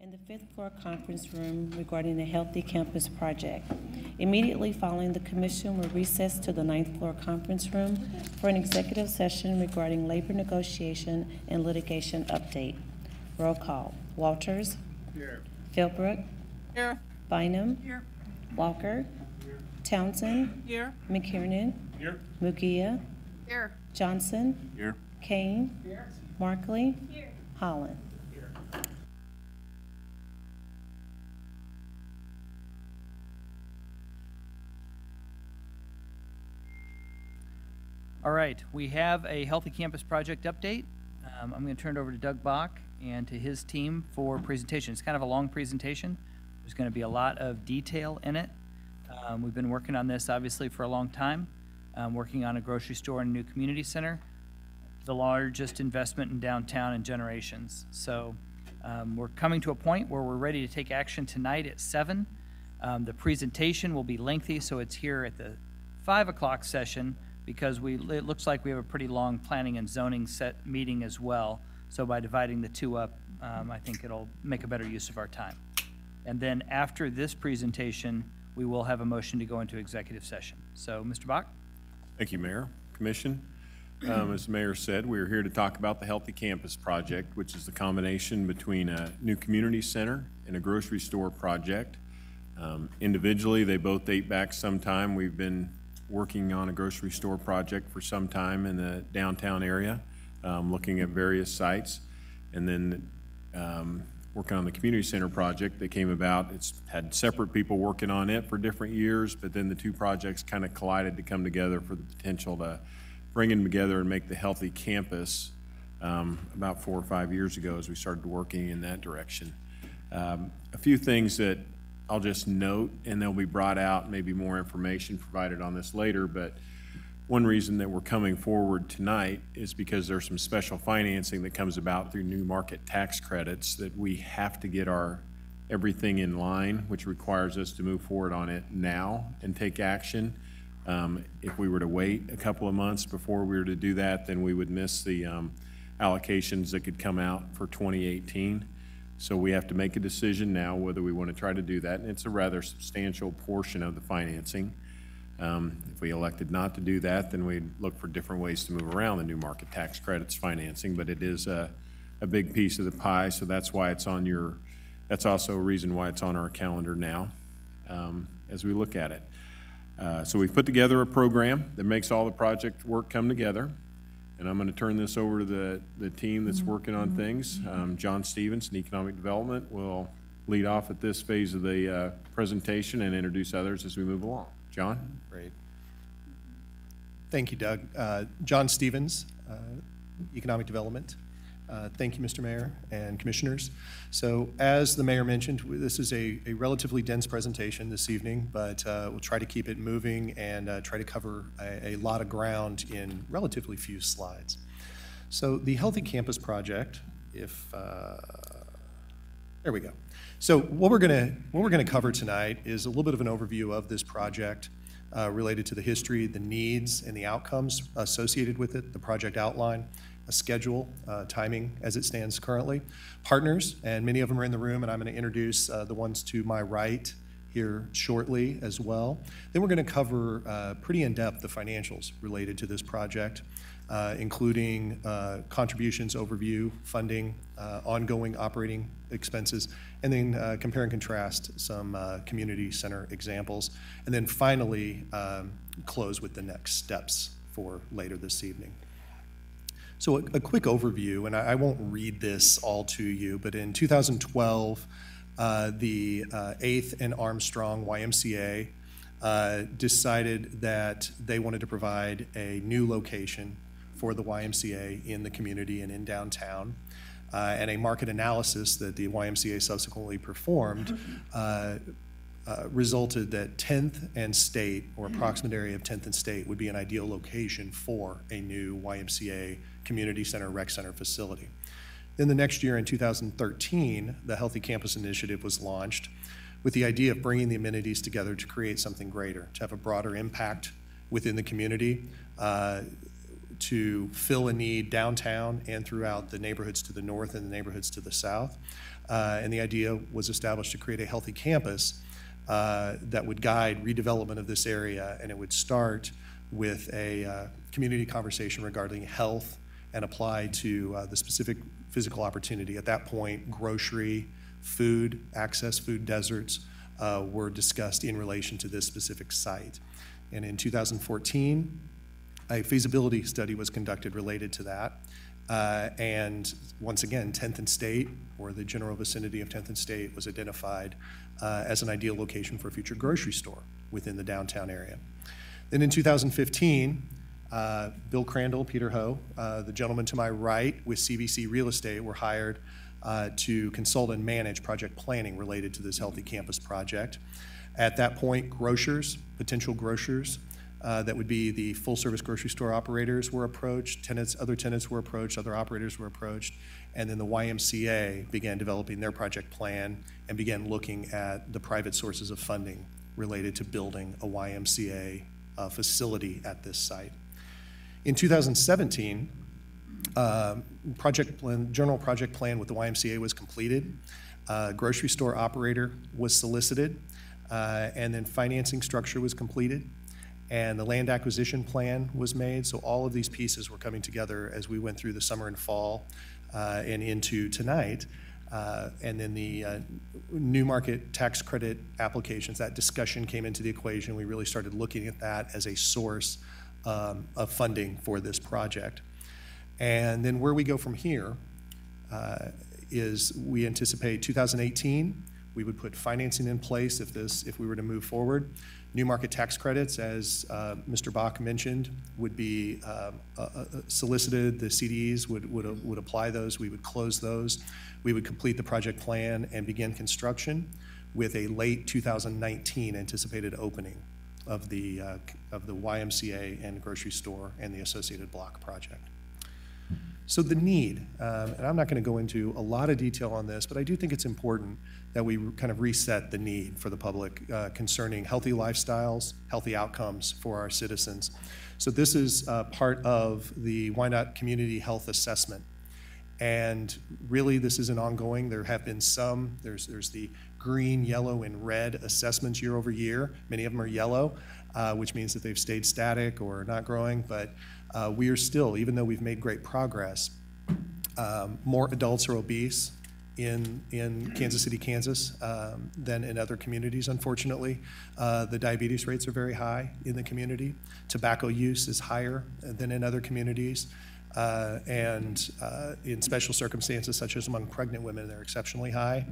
in the 5th floor conference room regarding the Healthy Campus project. Immediately following, the commission will recess to the 9th floor conference room for an executive session regarding labor negotiation and litigation update. Roll call. Walters. Here. Philbrook. Here. Bynum. Here. Walker. Here. Townsend. Here. McKiernan. Here. Mugia. Here. Johnson. Here. Kane. Here. Markley. Here. Holland. All right, we have a Healthy Campus project update. I'm going to turn it over to Doug Bach and to his team for presentation. It's kind of a long presentation. There's going to be a lot of detail in it. We've been working on this obviously for a long time, working on a grocery store and a new community center, the largest investment in downtown in generations. So we're coming to a point where we're ready to take action tonight at 7. The presentation will be lengthy, so it's here at the 5 o'clock session, because it looks like we have a pretty long planning and zoning set meeting as well. So by dividing the two up, I think it'll make a better use of our time. And then after this presentation, we will have a motion to go into executive session. So, Mr. Bach? Thank you, Mayor, Commission. As the Mayor said, we're here to talk about the Healthy Campus project, which is the combination between a new community center and a grocery store project. Individually, they both date back some time. We've been working on a grocery store project for some time in the downtown area, looking at various sites, and then working on the community center project that came about. It's had separate people working on it for different years, but then the two projects kind of collided to come together for the potential to bring them together and make the Healthy Campus about 4 or 5 years ago as we started working in that direction. A few things that I'll just note, and they'll be brought out, maybe more information provided on this later, but one reason that we're coming forward tonight is because there's some special financing that comes about through new market tax credits that we have to get everything in line, which requires us to move forward on it now and take action. If we were to wait a couple of months before we were to do that, then we would miss the allocations that could come out for 2018. So we have to make a decision now whether we want to try to do that, and it's a rather substantial portion of the financing. If we elected not to do that, then we'd look for different ways to move around the new market tax credits financing, but it is a big piece of the pie, so that's why it's on that's also a reason why it's on our calendar now as we look at it. So we've put together a program that makes all the project work come together. And I'm going to turn this over to the team that's working on things. John Stevens in Economic Development will lead off at this phase of the presentation and introduce others as we move along. John? Great. Thank you, Doug. John Stevens, Economic Development. Thank you, Mr. Mayor and Commissioners. So as the Mayor mentioned, this is a relatively dense presentation this evening, but we'll try to keep it moving and try to cover a lot of ground in relatively few slides. So the Healthy Campus Project, there we go. So what we're gonna cover tonight is a little bit of an overview of this project related to the history, the needs, and the outcomes associated with it, the project outline, a schedule, timing as it stands currently, partners, and many of them are in the room, and I'm going to introduce the ones to my right here shortly as well. Then we're going to cover pretty in-depth the financials related to this project, including contributions, overview, funding, ongoing operating expenses, and then compare and contrast some community center examples, and then finally close with the next steps for later this evening. So a quick overview, and I won't read this all to you, but in 2012, the 8th and Armstrong YMCA decided that they wanted to provide a new location for the YMCA in the community and in downtown. And a market analysis that the YMCA subsequently performed resulted that 10th and State, or approximate area of 10th and State, would be an ideal location for a new YMCA community center, rec center facility. Then the next year in 2013, the Healthy Campus Initiative was launched with the idea of bringing the amenities together to create something greater, to have a broader impact within the community, to fill a need downtown and throughout the neighborhoods to the north and the neighborhoods to the south, And the idea was established to create a healthy campus that would guide redevelopment of this area, and it would start with a community conversation regarding health and apply to the specific physical opportunity. At that point, grocery, food, access food deserts were discussed in relation to this specific site. And in 2014, a feasibility study was conducted related to that. And once again, 10th and State, or the general vicinity of 10th and State, was identified as an ideal location for a future grocery store within the downtown area. Then in 2015, Bill Crandall, Peter Ho, the gentleman to my right with CVC Real Estate, were hired to consult and manage project planning related to this Healthy Campus project. At that point, grocers, potential grocers, that would be the full-service grocery store operators were approached, other tenants were approached, other operators were approached, and then the YMCA began developing their project plan and began looking at the private sources of funding related to building a YMCA facility at this site. In 2017, general project plan with the YMCA was completed. Grocery store operator was solicited, and then financing structure was completed, and the land acquisition plan was made. So all of these pieces were coming together as we went through the summer and fall and into tonight. And then the new market tax credit applications, that discussion came into the equation. We really started looking at that as a source of funding for this project. And then where we go from here is we anticipate 2018, we would put financing in place if we were to move forward. New market tax credits, as Mr. Bach mentioned, would be solicited. The CDs would apply those. We would close those. We would complete the project plan and begin construction with a late 2019 anticipated opening of the YMCA and grocery store and the associated block project. So the need, and I'm not going to go into a lot of detail on this, but I do think it's important that we kind of reset the need for the public concerning healthy lifestyles, healthy outcomes for our citizens. So this is part of the Wyandotte Community Health Assessment. And really, this is an ongoing. There have been some. There's the green, yellow, and red assessments year over year. Many of them are yellow, which means that they've stayed static or not growing. But we are still, even though we've made great progress, more adults are obese in Kansas City, Kansas, than in other communities, unfortunately. The diabetes rates are very high in the community. Tobacco use is higher than in other communities. And in special circumstances, such as among pregnant women, they're exceptionally high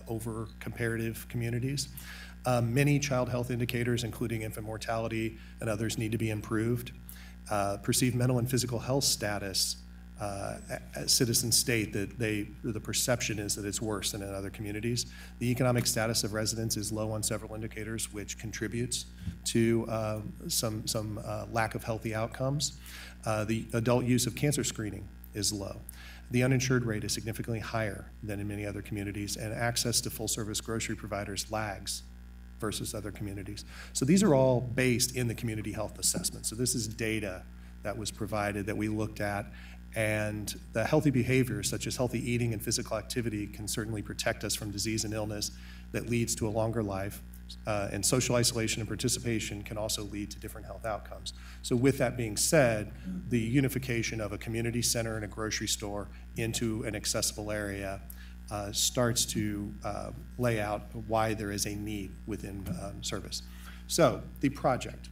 over comparative communities. Many child health indicators, including infant mortality and others, need to be improved. Perceived mental and physical health status, citizens state that the perception is that it's worse than in other communities. The economic status of residents is low on several indicators, which contributes to some lack of healthy outcomes. The adult use of cancer screening is low. The uninsured rate is significantly higher than in many other communities, and access to full-service grocery providers lags versus other communities. So these are all based in the community health assessment. So this is data that was provided that we looked at, and the healthy behaviors such as healthy eating and physical activity can certainly protect us from disease and illness that leads to a longer life. And social isolation and participation can also lead to different health outcomes. So with that being said, the unification of a community center and a grocery store into an accessible area starts to lay out why there is a need within service. So the project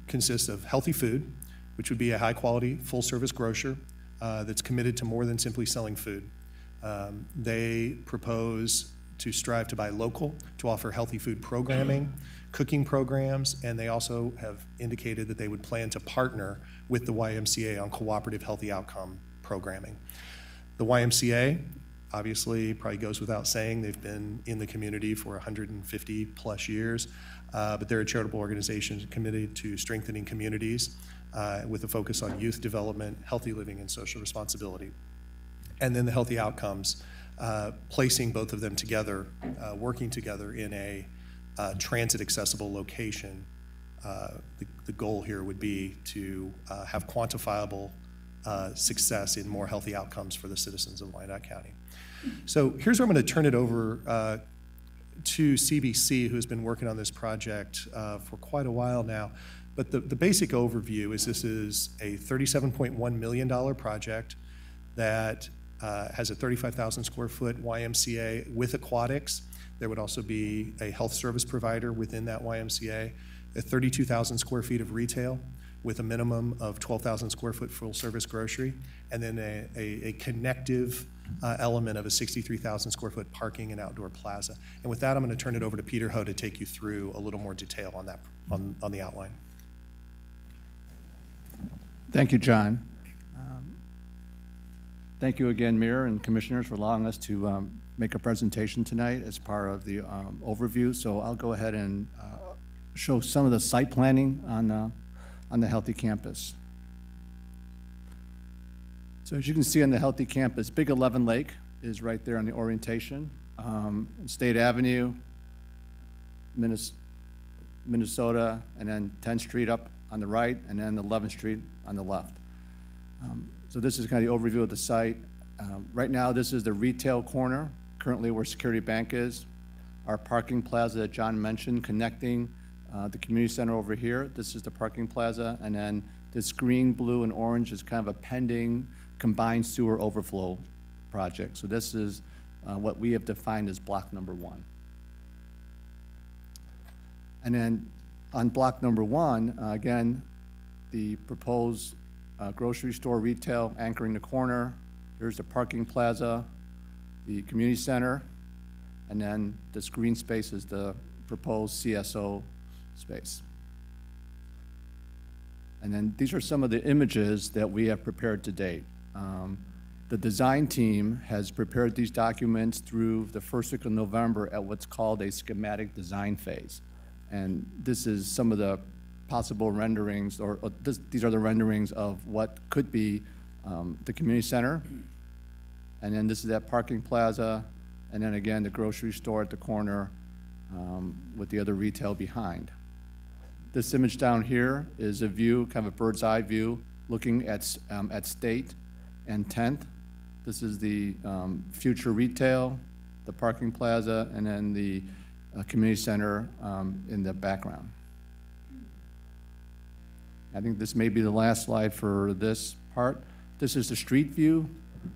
consists of healthy food, which would be a high-quality, full-service grocer that's committed to more than simply selling food. They propose to strive to buy local, to offer healthy food programming, cooking programs, and they also have indicated that they would plan to partner with the YMCA on cooperative healthy outcome programming. The YMCA, obviously, probably goes without saying, they've been in the community for 150 plus years, but they're a charitable organization committed to strengthening communities with a focus on youth development, healthy living, and social responsibility. And then the healthy outcomes, placing both of them together, working together in a transit accessible location. The goal here would be to have quantifiable success in more healthy outcomes for the citizens of Wyandotte County. So here's where I'm going to turn it over to CBC, who's been working on this project for quite a while now. But the basic overview is this is a $37.1 million project that has a 35,000 square foot YMCA with aquatics. There would also be a health service provider within that YMCA, a 32,000 square feet of retail with a minimum of 12,000 square foot full service grocery, and then a connective element of a 63,000 square foot parking and outdoor plaza. And with that, I'm going to turn it over to Peter Ho to take you through a little more detail on that, on the outline. Thank you, John. Thank you again, Mayor and Commissioners, for allowing us to make a presentation tonight as part of the overview. So I'll go ahead and show some of the site planning on the Healthy Campus. So as you can see on the Healthy Campus, Big 11 Lake is right there on the orientation. State Avenue, Minnesota, and then 10th Street up on the right, and then 11th Street on the left. So this is kind of the overview of the site. Right now, this is the retail corner, currently where Security Bank is. Our parking plaza that John mentioned, connecting the community center over here. This is the parking plaza, and then this green, blue, and orange is kind of a pending combined sewer overflow project. So this is what we have defined as block number 1. And then on block number 1, again, the proposed grocery store retail anchoring the corner. Here's the parking plaza, the community center, and then this green space is the proposed CSO space. And then these are some of the images that we have prepared to date. The design team has prepared these documents through the first week of November at what's called a schematic design phase. And this is some of the possible renderings, or these are the renderings of what could be the community center. And then this is that parking plaza, and then again, the grocery store at the corner with the other retail behind. This image down here is a view, kind of a bird's eye view, looking at State and 10th. This is the future retail, the parking plaza, and then the community center in the background. I think this may be the last slide for this part. This is the street view.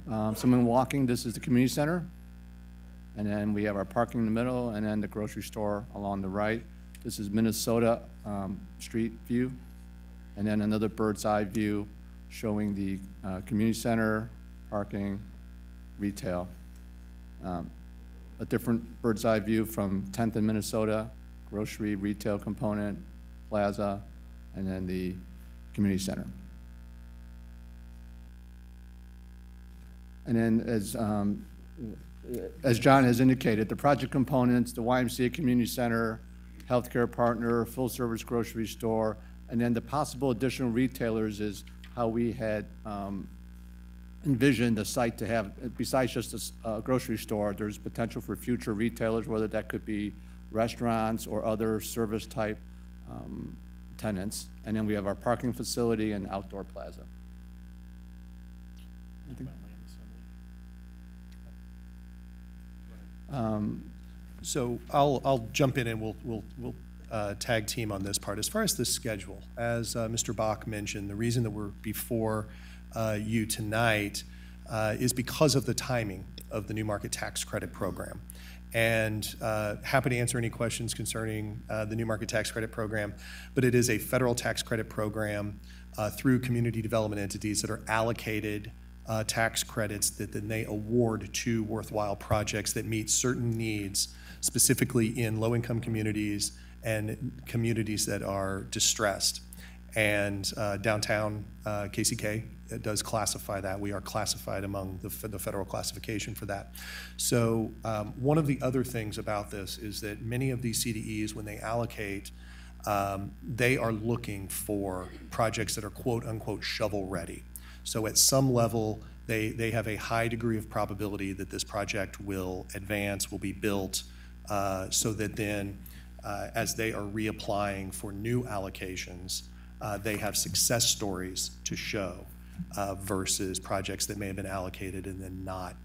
Someone walking, this is the community center. And then we have our parking in the middle, and then the grocery store along the right. This is Minnesota street view. And then another bird's eye view showing the community center, parking, retail. A different bird's eye view from 10th and Minnesota, grocery, retail component, plaza, and then the community center. And then as John has indicated, the project components, the YMCA community center, healthcare partner, full service grocery store, and then the possible additional retailers is how we had envisioned the site to have, besides just a grocery store, there's potential for future retailers, whether that could be restaurants or other service type tenants. And then we have our parking facility and outdoor plaza. So I'll jump in and we'll tag team on this part. As far as the schedule, as Mr. Bach mentioned, the reason that we're before you tonight is because of the timing of the New Market Tax Credit Program. And happy to answer any questions concerning the New Market Tax Credit Program, but it is a federal tax credit program through community development entities that are allocated tax credits that then they award to worthwhile projects that meet certain needs, specifically in low-income communities and communities that are distressed. And downtown KCK does classify that. We are classified among the federal classification for that. So one of the other things about this is that many of these CDEs, when they allocate, they are looking for projects that are quote-unquote shovel-ready. So at some level, they have a high degree of probability that this project will advance, will be built, so that then as they are reapplying for new allocations, they have success stories to show versus projects that may have been allocated and then not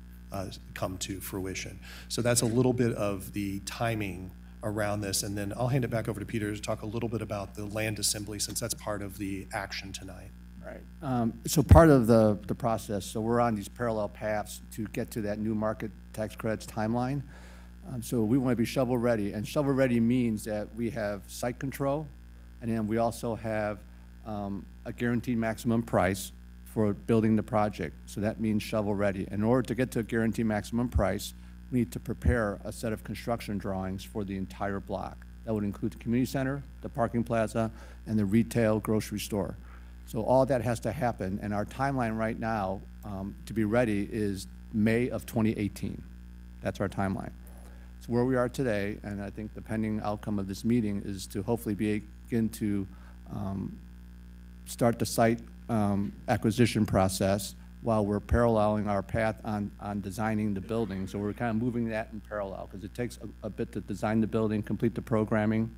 come to fruition. So that's a little bit of the timing around this, and then I'll hand it back over to Peter to talk a little bit about the land assembly, since that's part of the action tonight. Right. So part of the process, so we're on these parallel paths to get to that new market tax credits timeline. So we want to be shovel ready, and shovel ready means that we have site control, and then we also have a guaranteed maximum price for building the project. So that means shovel ready. In order to get to a guaranteed maximum price, we need to prepare a set of construction drawings for the entire block. That would include the community center, the parking plaza, and the retail grocery store. So all that has to happen, and our timeline right now to be ready is May of 2018. That's our timeline. So where we are today, and I think the pending outcome of this meeting is to hopefully begin to start the site acquisition process while we're paralleling our path on designing the building. So we're kind of moving that in parallel, because it takes a bit to design the building, complete the programming,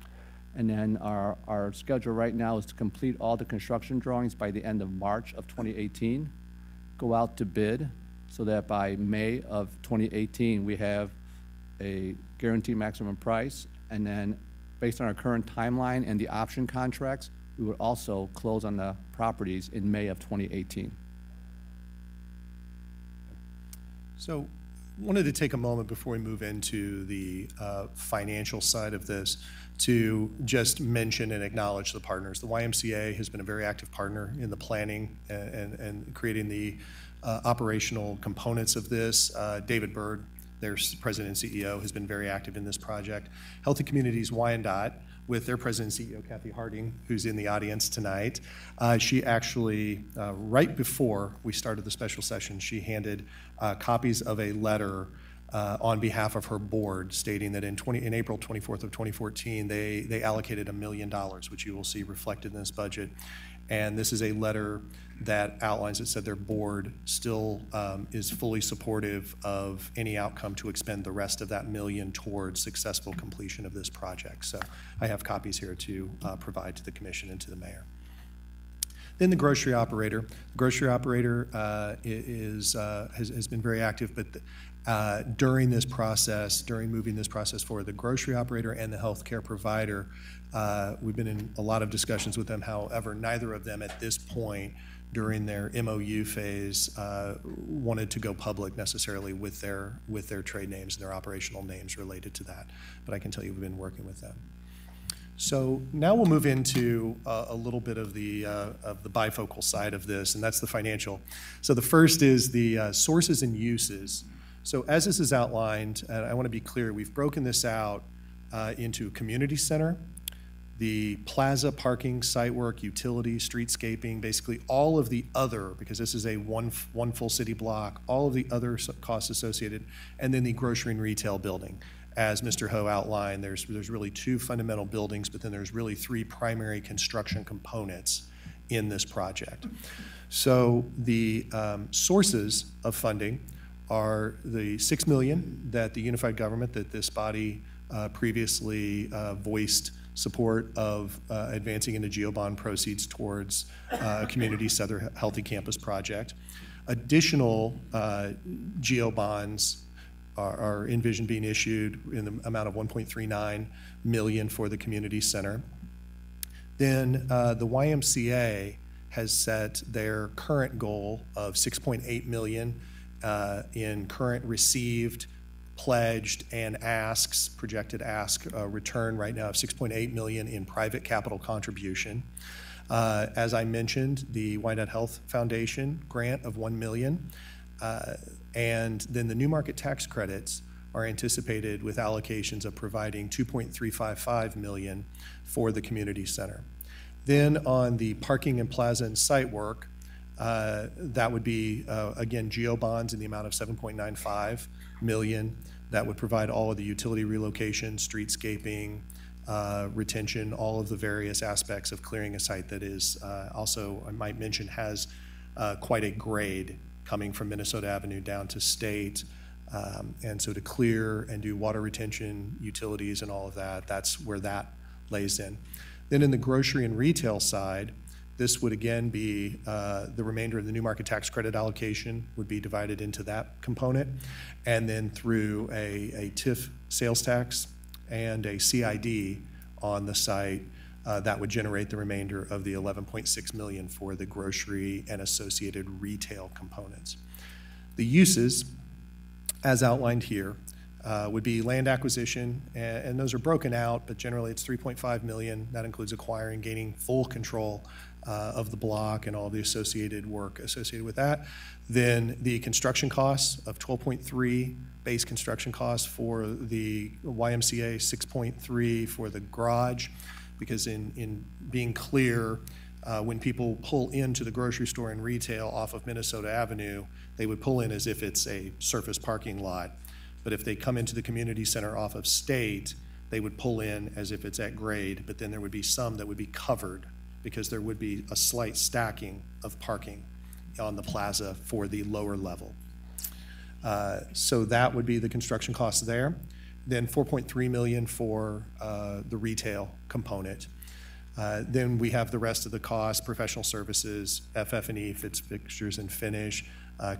and then our schedule right now is to complete all the construction drawings by the end of March of 2018, go out to bid, so that by May of 2018, we have a guaranteed maximum price, and then based on our current timeline and the option contracts, we would also close on the properties in May of 2018. So wanted to take a moment before we move into the financial side of this to just mention and acknowledge the partners. The YMCA has been a very active partner in the planning and creating the operational components of this. David Bird, their president and CEO, has been very active in this project. Healthy Communities Wyandotte, with their president and CEO, Kathy Harding, who's in the audience tonight. She actually, right before we started the special session, she handed copies of a letter on behalf of her board stating that in April 24th of 2014, they allocated $1 million, which you will see reflected in this budget. And this is a letter that outlines, it said their board still is fully supportive of any outcome to expend the rest of that $1 million towards successful completion of this project. So I have copies here to provide to the commission and to the mayor. Then the grocery operator. The grocery operator has been very active, but during this process, during moving this process forward, the grocery operator and the healthcare provider, we've been in a lot of discussions with them. However, neither of them at this point during their MOU phase wanted to go public necessarily with their trade names and their operational names related to that. But I can tell you we've been working with them. So now we'll move into a little bit of the bifocal side of this, and that's the financial. So the first is the sources and uses. So as this is outlined, and I want to be clear, we've broken this out into community center, the plaza, parking, site work, utilities, streetscaping, basically all of the other, because this is a one full city block, all of the other costs associated, and then the grocery and retail building. As Mr. Ho outlined, there's really two fundamental buildings, but then there's really three primary construction components in this project. So the sources of funding are the $6 million that the unified government, that this body previously voiced support of advancing into GeoBond proceeds towards a community Southern Healthy Campus project. Additional GeoBonds are envisioned being issued in the amount of $1.39 million for the community center. Then the YMCA has set their current goal of $6.8 million in current received, pledged, and asks, projected ask return right now of $6.8 million in private capital contribution. As I mentioned, the Wyandotte Health Foundation grant of $1 million. And then the new market tax credits are anticipated with allocations of providing $2.355 million for the community center. Then on the parking and plaza and site work, that would be, again, GeoBonds in the amount of $7.95 million. That would provide all of the utility relocation, streetscaping, retention, all of the various aspects of clearing a site that is also, I might mention, has quite a grade coming from Minnesota Avenue down to State. And so to clear and do water retention, utilities, and all of that, that's where that lays in. Then in the grocery and retail side, This would again be the remainder of the new market tax credit allocation would be divided into that component, and then through a TIF sales tax and a CID on the site, that would generate the remainder of the $11.6 million for the grocery and associated retail components. The uses, as outlined here, would be land acquisition, and those are broken out, but generally it's $3.5 million. That includes acquiring, gaining full control of the block and all the associated work associated with that. Then the construction costs of 12.3, base construction costs for the YMCA, 6.3 for the garage, because in being clear, when people pull into the grocery store and retail off of Minnesota Avenue, they would pull in as if it's a surface parking lot. But if they come into the community center off of State, they would pull in as if it's at grade, but then there would be some that would be covered because there would be a slight stacking of parking on the plaza for the lower level. So that would be the construction costs there. Then $4.3 million for the retail component. Then we have the rest of the costs: professional services, FF&E, fixtures and finish,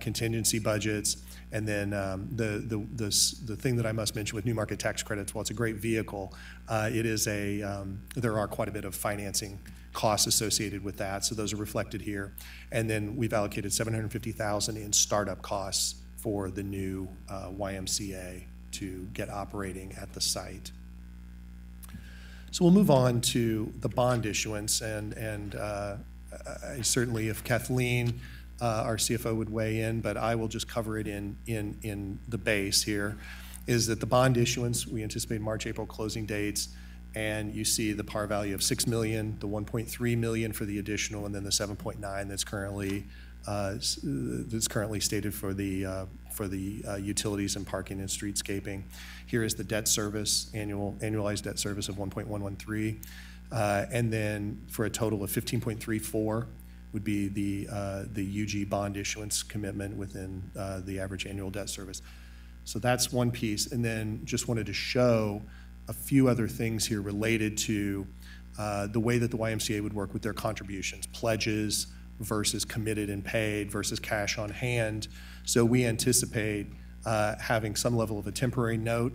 contingency budgets, and then the thing that I must mention with new market tax credits, while it's a great vehicle, it is there are quite a bit of financing costs associated with that, so those are reflected here. And then we've allocated $750,000 in startup costs for the new YMCA to get operating at the site. So we'll move on to the bond issuance, and I certainly, if Kathleen, our CFO, would weigh in, but I will just cover it in the base here, is that the bond issuance, we anticipate March, April closing dates, and you see the par value of $6 million, the $1.3 million for the additional, and then the $7.9 that's currently stated for the utilities and parking and streetscaping. Here is the debt service, annualized debt service of 1.113, and then for a total of 15.34 would be the UG bond issuance commitment within the average annual debt service. So that's one piece, and then just wanted to show a few other things here related to the way that the YMCA would work with their contributions, pledges versus committed and paid versus cash on hand. So we anticipate having some level of a temporary note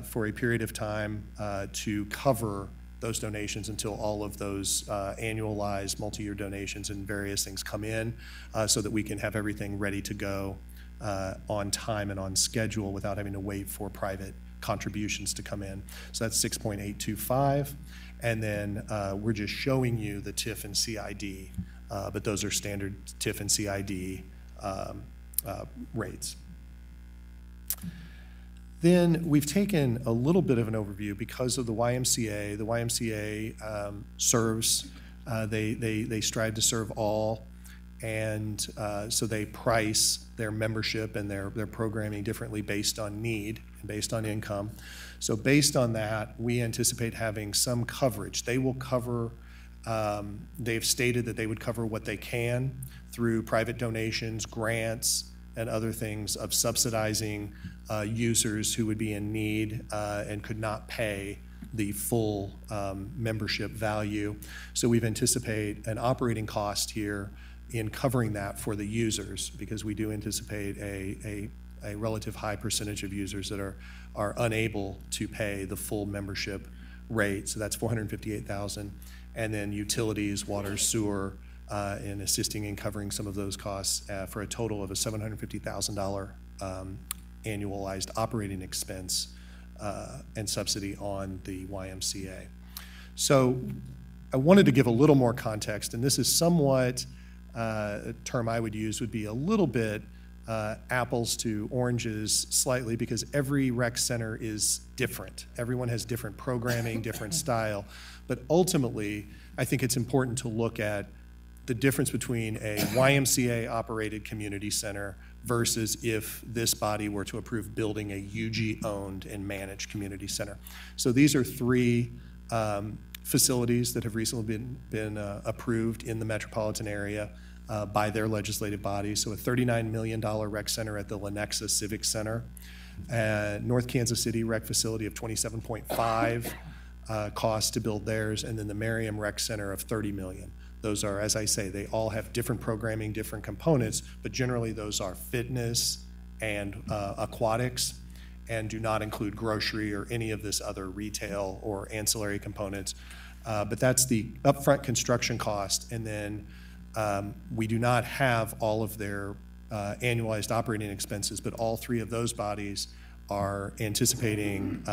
for a period of time to cover those donations until all of those annualized multi-year donations and various things come in, so that we can have everything ready to go on time and on schedule without having to wait for private contributions to come in. So that's 6.825, and then we're just showing you the TIF and CID, but those are standard TIF and CID rates. Then we've taken a little bit of an overview because of the YMCA. The YMCA serves, they strive to serve all, and so they price their membership and their programming differently based on need and based on income. So based on that, we anticipate having some coverage. They will cover, they've stated that they would cover what they can through private donations, grants, and other things of subsidizing users who would be in need and could not pay the full membership value. So we've anticipate an operating cost here in covering that for the users, because we do anticipate a relative high percentage of users that are unable to pay the full membership rate. So that's $458,000, and then utilities, water, sewer, and assisting in covering some of those costs for a total of a $750,000 annualized operating expense and subsidy on the YMCA. So I wanted to give a little more context, and this is somewhat, a term I would use would be a little bit apples to oranges slightly, because every rec center is different. Everyone has different programming, different style, but ultimately I think it's important to look at the difference between a YMCA-operated community center versus if this body were to approve building a UG-owned and managed community center. So these are three facilities that have recently been approved in the metropolitan area by their legislative bodies. So a $39 million rec center at the Lenexa Civic Center, North Kansas City rec facility of $27.5 cost to build theirs, and then the Merriam Rec Center of $30 million. Those are, as I say, they all have different programming, different components, but generally those are fitness and aquatics, and do not include grocery or any of this other retail or ancillary components. But that's the upfront construction cost, and then we do not have all of their annualized operating expenses, but all three of those bodies are anticipating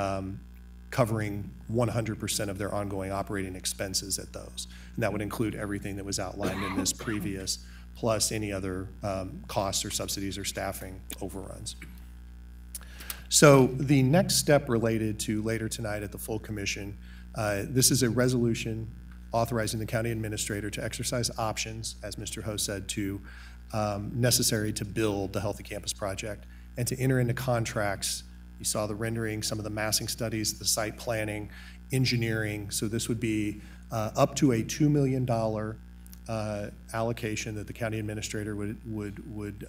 covering 100% of their ongoing operating expenses at those. And that would include everything that was outlined in this previous, plus any other costs or subsidies or staffing overruns. So the next step related to later tonight at the full commission, this is a resolution authorizing the county administrator to exercise options, as Mr. Ho said, to necessary to build the Healthy Campus project and to enter into contracts. You saw the rendering, some of the massing studies, the site planning, engineering. So this would be up to a $2 million allocation that the county administrator would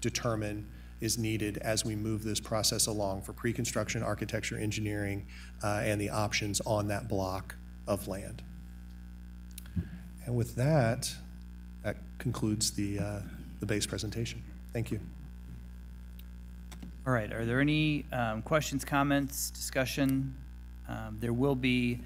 determine is needed as we move this process along for pre-construction, architecture, engineering, and the options on that block of land. And with that, that concludes the base presentation. Thank you. All right, are there any questions, comments, discussion? There will be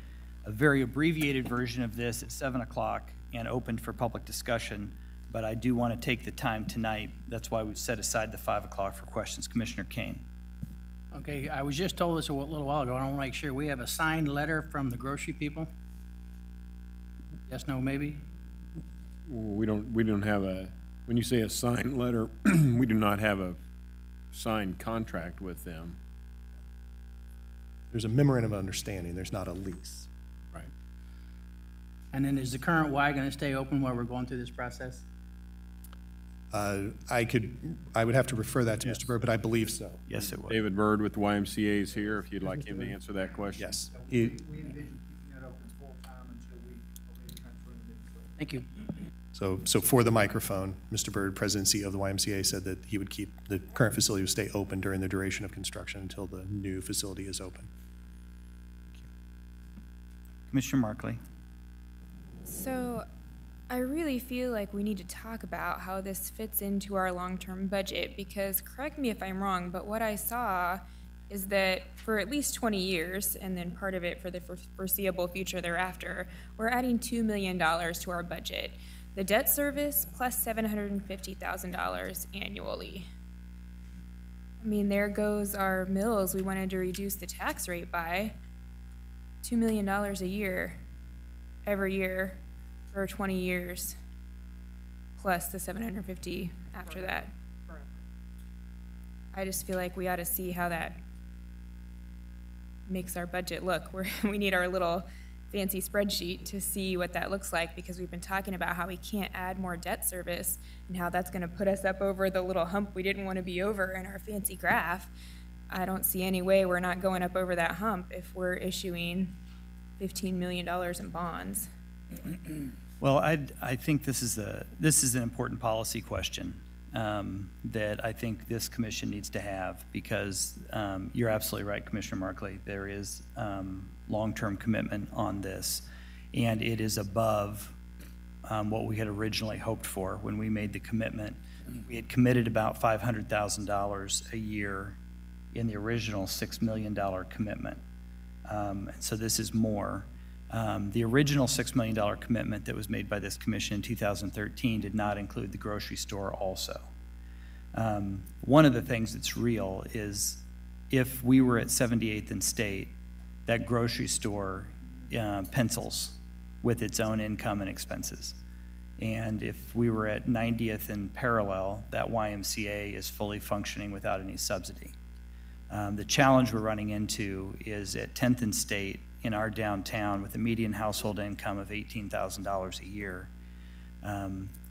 a very abbreviated version of this at 7 o'clock and open for public discussion, but I do want to take the time tonight. That's why we've set aside the 5 o'clock for questions. Commissioner Kane. Okay, I was just told this a little while ago. I want to make sure we have a signed letter from the grocery people. Yes, no, maybe? We don't have a, when you say a signed letter, we do not have a signed contract with them. There's a memorandum of understanding. There's not a lease. Right. And then is the current Y going to stay open while we're going through this process? I would have to refer that to Mr. Byrd, but I believe so. Yes, it will. David Byrd with the YMCA is here, if you'd like him to answer that question. Yes. We envision keeping that open full-time until we transfer it. Thank you. So for the microphone, Mr. Byrd, President and CEO of the YMCA, said that he would keep the current facility would stay open during the duration of construction until the new facility is open. Commissioner Markley. So I really feel like we need to talk about how this fits into our long-term budget, because correct me if I'm wrong, but what I saw is that for at least 20 years, and then part of it for the foreseeable future thereafter, we're adding $2 million to our budget. The debt service plus $750,000 annually. I mean, there goes our mills we wanted to reduce the tax rate by. $2 million a year, every year for 20 years, plus the 750 after that. I just feel like we ought to see how that makes our budget look. We need our little fancy spreadsheet to see what that looks like, because we've been talking about how we can't add more debt service and how that's going to put us up over the little hump we didn't want to be over in our fancy graph. I don't see any way we're not going up over that hump if we're issuing $15 million in bonds. Well, I think this is an important policy question that I think this commission needs to have, because you're absolutely right, Commissioner Markley. There is long-term commitment on this, and it is above what we had originally hoped for when we made the commitment. We had committed about $500,000 a year in the original $6 million commitment. So this is more. The original $6 million commitment that was made by this commission in 2013 did not include the grocery store also. One of the things that's real is if we were at 78th and State, that grocery store pencils with its own income and expenses. And if we were at 90th and Parallel, that YMCA is fully functioning without any subsidy. The challenge we're running into is at 10th and State in our downtown with a median household income of $18,000 a year.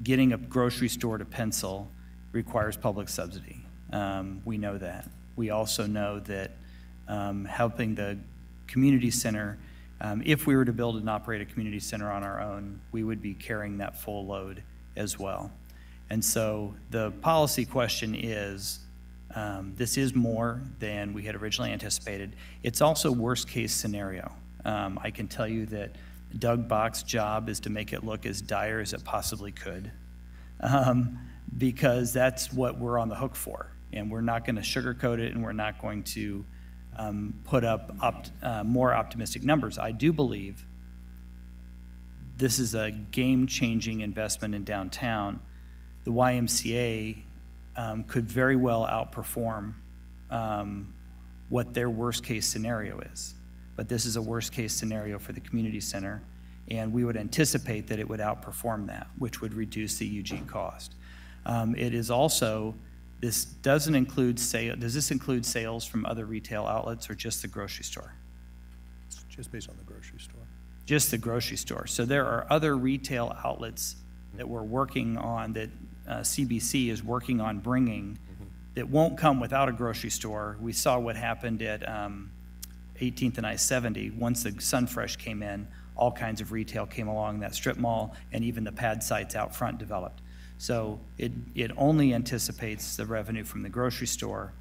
Getting a grocery store to pencil requires public subsidy. We know that. We also know that helping the community center, if we were to build and operate a community center on our own, we would be carrying that full load as well. And so the policy question is, this is more than we had originally anticipated. It's also worst case scenario. I can tell you that Doug Bach's job is to make it look as dire as it possibly could, because that's what we're on the hook for. And we're not going to sugarcoat it, and we're not going to put up more optimistic numbers. I do believe this is a game-changing investment in downtown. The YMCA could very well outperform what their worst-case scenario is. But this is a worst-case scenario for the community center, and we would anticipate that it would outperform that, which would reduce the UG cost. It is also, this doesn't include does this include sales from other retail outlets or just the grocery store? It's just based on the grocery store. Just the grocery store. So there are other retail outlets that we're working on, that CBC is working on bringing, that won't come without a grocery store. We saw what happened at 18th and I-70. Once the Sunfresh came in, all kinds of retail came along that strip mall, and even the pad sites out front developed. So it only anticipates the revenue from the grocery store.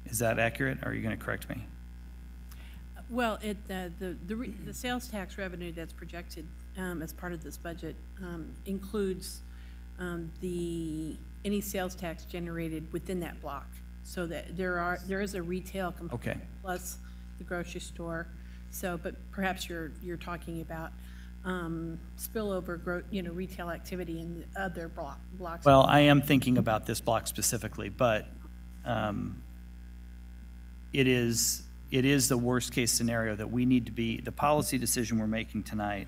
Is that accurate, or are you going to correct me? Well, the sales tax revenue that's projected as part of this budget includes any sales tax generated within that block. So that there is a retail component plus the grocery store. So, but perhaps you're talking about spillover retail activity in the other blocks. Well, I am thinking about this block specifically, but it is the worst case scenario that we need to be. The policy decision we're making tonight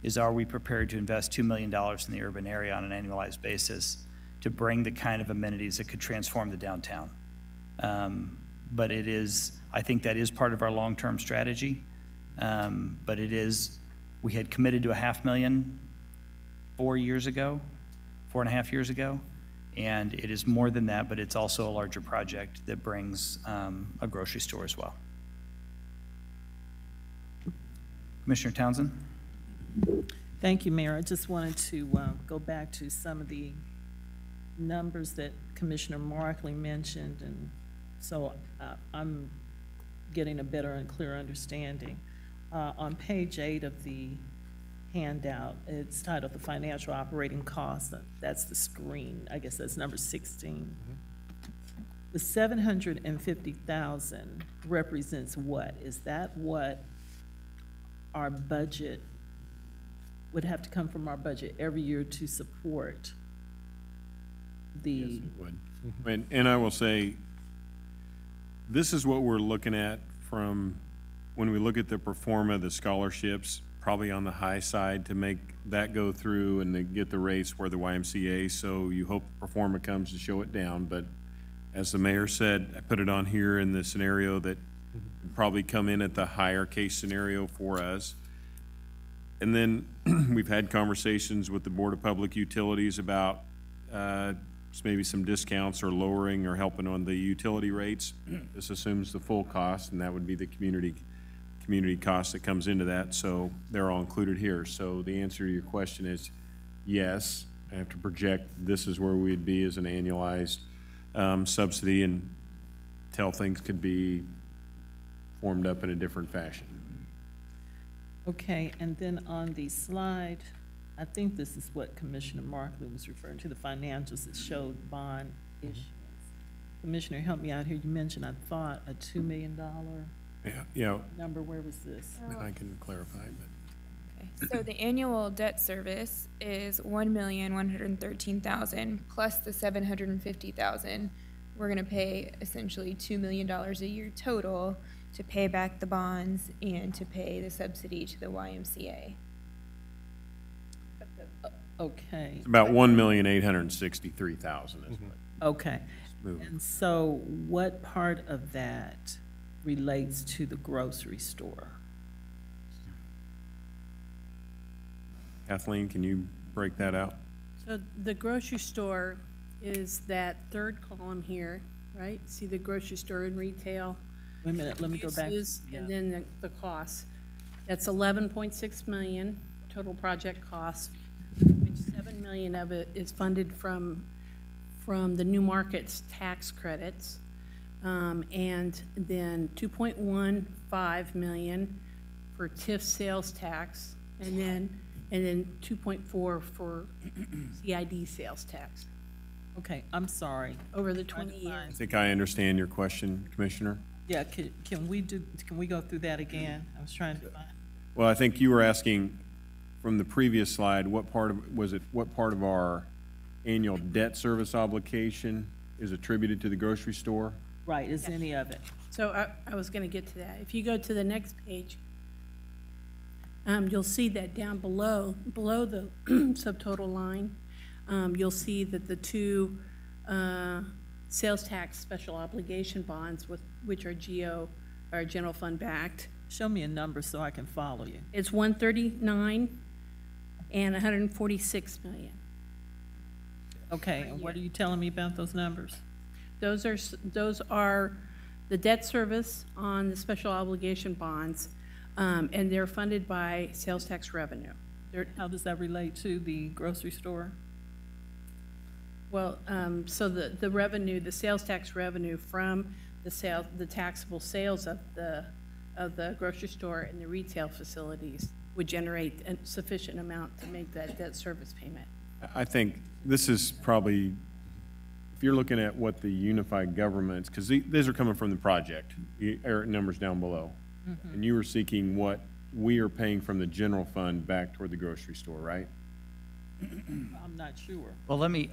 is, are we prepared to invest $2 million in the urban area on an annualized basis to bring the kind of amenities that could transform the downtown? But it is, I think that is part of our long-term strategy. But it is, we had committed to $500,000 4 years ago, 4.5 years ago, and it is more than that, but it's also a larger project that brings a grocery store as well. Commissioner Townsend? Thank you, Mayor. I just wanted to go back to some of the numbers that Commissioner Markley mentioned, and so I'm getting a better and clearer understanding. On page 8 of the handout, it's titled the financial operating costs. That's the screen. I guess that's number 16. The $750,000 represents what? Is that what our budget would have to come from our budget every year to support the? Yes, it would. And I will say, this is what we're looking at from when we look at the pro forma, the scholarships, probably on the high side to make that go through and to get the rates for the YMCA. So you hope the pro forma comes to show it down. But as the mayor said, I put it on here in the scenario that would probably come in at the higher case scenario for us. And then we've had conversations with the Board of Public Utilities about maybe some discounts or lowering or helping on the utility rates. This assumes the full cost, and that would be the community cost that comes into that, so they're all included here. So the answer to your question is yes. I have to project this is where we'd be as an annualized subsidy until things could be formed up in a different fashion. Okay, and then on the slide, I think this is what Commissioner Markley was referring to, the financials that showed bond issuance. Commissioner, help me out here. You mentioned, I thought, a $2 million number. Where was this? I can clarify, but. Okay, so the annual debt service is $1,113,000 plus the $750,000. We're going to pay essentially $2 million a year total to pay back the bonds and to pay the subsidy to the YMCA. Okay. It's about $1,863,000 is what. Okay. Moving. And so what part of that relates to the grocery store? Kathleen, can you break that out? So the grocery store is that third column here, right? See the grocery store and retail. Wait a minute, let me go back. Uses, and then the costs. That's 11.6 million total project costs, which 7 million of it is funded from the new markets tax credits, and then 2.15 million for TIF sales tax, and then 2.4 for CID sales tax Okay, I'm sorry. over the Trying 20 to years. I think I understand your question, Commissioner. Yeah, can we go through that again? I was trying to find. Well, I think you were asking from the previous slide, what part of our annual debt service obligation is attributed to the grocery store? Right, is any of it? So I was gonna get to that. If you go to the next page, you'll see that down below the subtotal line, you'll see that the two sales tax special obligation bonds, which are general fund backed, Show me a number so I can follow you. it's 139 and 146 million. Okay, and what are you telling me about those numbers? Those are the debt service on the special obligation bonds, and they're funded by sales tax revenue. How does that relate to the grocery store? Well, so the revenue, the sales tax revenue from the taxable sales of the grocery store and the retail facilities would generate a sufficient amount to make that debt service payment. I think this is probably, if you're looking at what the unified governments, because these are coming from the project, numbers down below. And you were seeking what we are paying from the general fund back toward the grocery store, right? I'm not sure. Well, let me,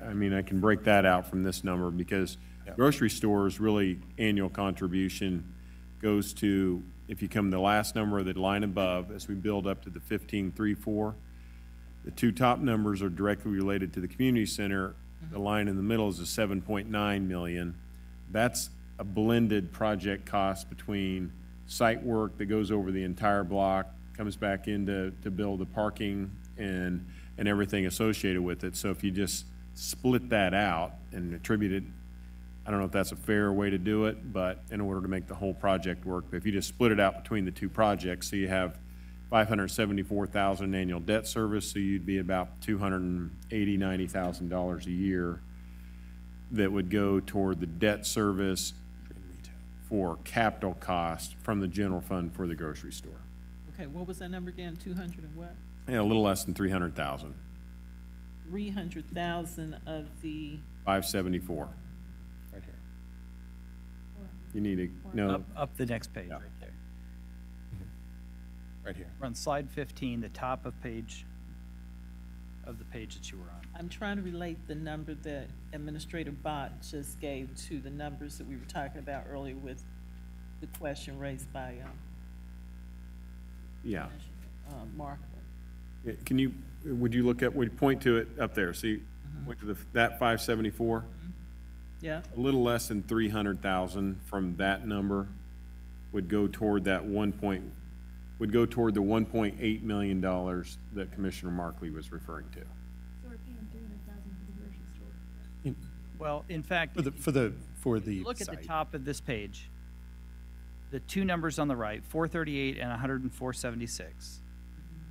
I mean, I can break that out from this number because grocery stores really annual contribution goes to, if you come to the last number of the line above, as we build up to the 1534, the two top numbers are directly related to the community center. The line in the middle is a 7.9 million. That's a blended project cost between site work that goes over the entire block, comes back in to build the parking and everything associated with it. So if you just split that out and attribute it, I don't know if that's a fair way to do it, but in order to make the whole project work, but if you just split it out between the two projects, so you have 574,000 annual debt service, so you'd be about $280,000-$90,000 a year that would go toward the debt service for capital cost from the general fund for the grocery store. Okay, what was that number again? 200 and what? Yeah, a little less than 300,000. 300,000 of the, 574. Right here. You need to, no, up the next page, right there. Right here. We're on slide 15, the top of the page that you were on. I'm trying to relate the number that Administrator Bott just gave to the numbers that we were talking about earlier with the question raised by yeah. Mark. Can you, would you point to it up there? See, point to that 574? Yeah, A little less than 300,000 from that number would go toward that would go toward the $1.8 million that Commissioner Markley was referring to. So we're paying 300,000 for the grocery store. Well, in fact, For the look at the site. top of this page, the two numbers on the right, 438 and 104.76.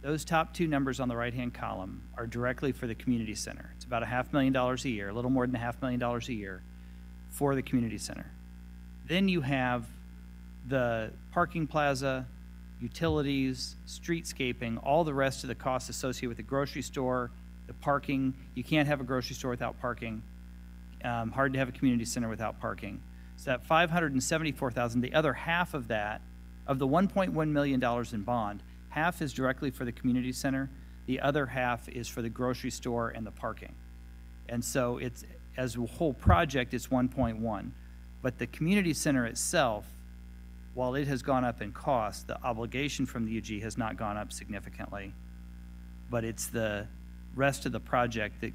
Those top two numbers on the right-hand column are directly for the community center. It's about $500,000 a year, a little more than $500,000 a year for the community center. Then you have the parking plaza, utilities, streetscaping, all the rest of the costs associated with the grocery store, the parking. You can't have a grocery store without parking. Hard to have a community center without parking. So that $574,000, the other half of that, of the $1.1 million in bond, half is directly for the community center. The other half is for the grocery store and the parking. And so it's, as a whole project, it's 1.1. But the community center itself, while it has gone up in cost, the obligation from the UG has not gone up significantly. But it's the rest of the project that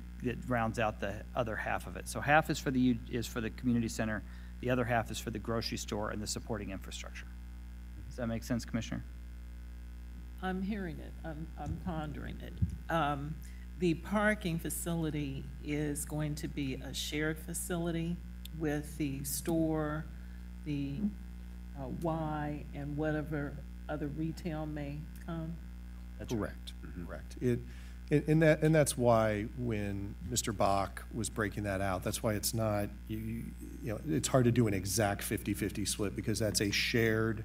rounds out the other half of it. So half is for the community center, the other half is for the grocery store and the supporting infrastructure. Does that make sense, Commissioner? I'm hearing it. I'm pondering it. The parking facility is going to be a shared facility with the store, the Y, and whatever other retail may come? That's Correct. Correct. And that's why when Mr. Bach was breaking that out, that's why it's not, you know, it's hard to do an exact 50-50 split because that's a shared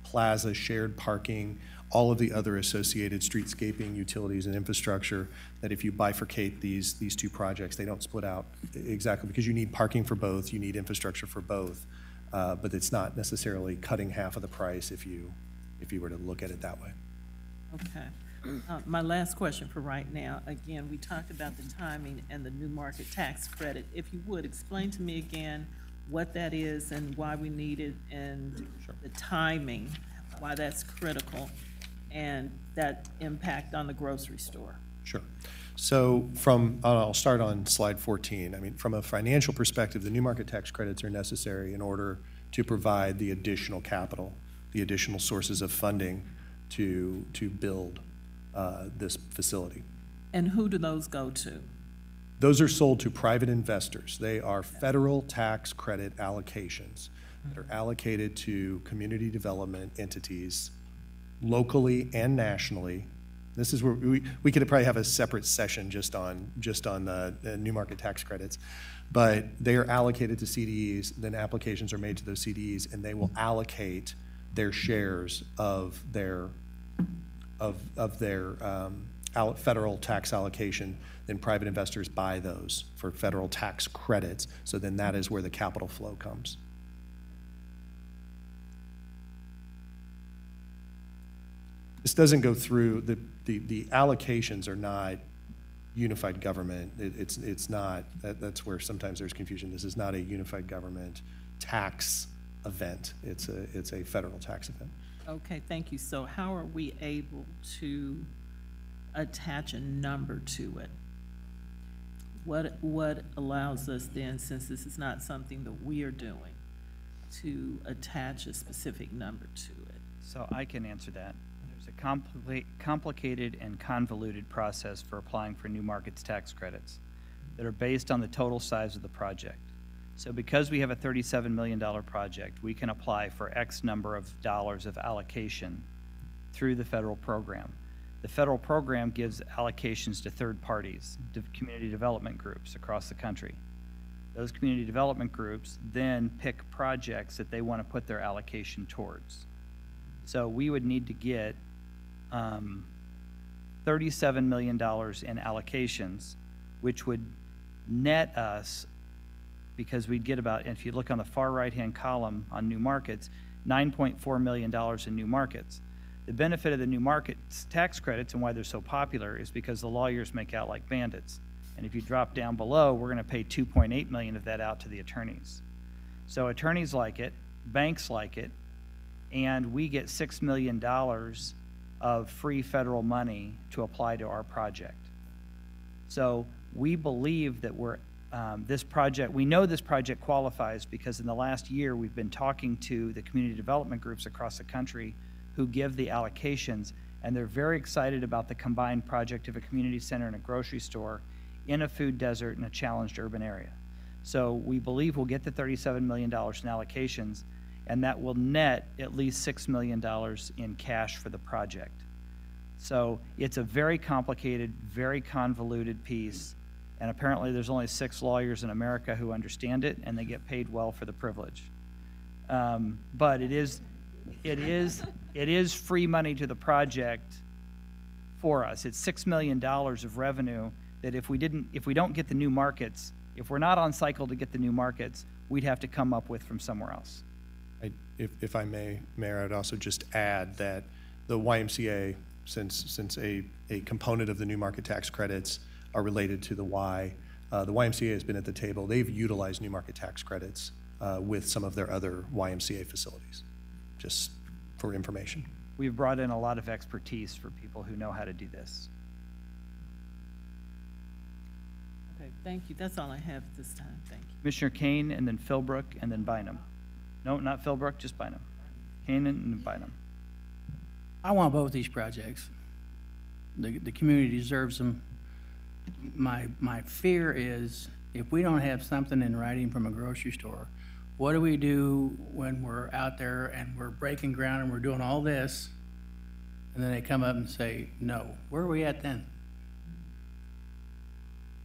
plaza, shared parking, all of the other associated streetscaping, utilities, and infrastructure, that if you bifurcate these two projects, they don't split out exactly, because you need parking for both, you need infrastructure for both, but it's not necessarily cutting half of the price if you were to look at it that way. Okay. My last question for right now, again, we talked about the timing and the new market tax credit. If you would, explain to me again what that is and why we need it, and the timing, why that's critical, and that impact on the grocery store. Sure. So I'll start on slide 14. I mean, from a financial perspective, the new market tax credits are necessary in order to provide the additional capital, the additional sources of funding to build this facility. And who do those go to? Those are sold to private investors. They are federal tax credit allocations that are allocated to community development entities locally and nationally. This is where we could probably have a separate session just on the new market tax credits, but they are allocated to CDEs, then applications are made to those CDEs, and they will allocate their shares of their federal tax allocation. Then private investors buy those for federal tax credits. So then that is where the capital flow comes. This doesn't go through, the allocations are not unified government. It's not, that's where sometimes there's confusion. This is not a unified government tax event. It's a federal tax event. Okay, thank you. So how are we able to attach a number to it? What allows us then, since this is not something that we are doing, to attach a specific number to it? So I can answer that. There's a complicated and convoluted process for applying for new markets tax credits that are based on the total size of the project. So because we have a $37 million project, we can apply for X number of dollars of allocation through the federal program. The federal program gives allocations to third parties, community development groups across the country. Those community development groups then pick projects that they want to put their allocation towards. So we would need to get $37 million in allocations, which would net us, because we'd get about, if you look on the far right-hand column on new markets, $9.4 million in new markets. The benefit of the new markets tax credits and why they're so popular is because the lawyers make out like bandits. And if you drop down below, we're going to pay $2.8 million of that out to the attorneys. So attorneys like it, banks like it, and we get $6 million of free federal money to apply to our project. So we believe that we know this project qualifies because in the last year we've been talking to the community development groups across the country who give the allocations, and they're very excited about the combined project of a community center and a grocery store in a food desert in a challenged urban area. So we believe we'll get the $37 million in allocations, and that will net at least $6 million in cash for the project. So it's a very complicated, very convoluted piece, and apparently there's only 6 lawyers in America who understand it, and they get paid well for the privilege. But it is free money to the project for us. It's $6 million of revenue that if we don't get the new markets, if we're not on cycle to get the new markets, we'd have to come up with from somewhere else. If I may, Mayor, I'd also just add that the YMCA, since a component of the new market tax credits are related to the Y, the YMCA has been at the table. They've utilized new market tax credits with some of their other YMCA facilities, just for information. We've brought in a lot of expertise for people who know how to do this. Okay, thank you. That's all I have at this time. Thank you. Commissioner Kane, and then Philbrook, and then Bynum. No, not Philbrook, just Bynum. Kane and Bynum. I want both these projects. The community deserves them. My fear is if we don't have something in writing from a grocery store, what do we do when we're out there and we're breaking ground and we're doing all this, and then they come up and say, no? Where are we at then?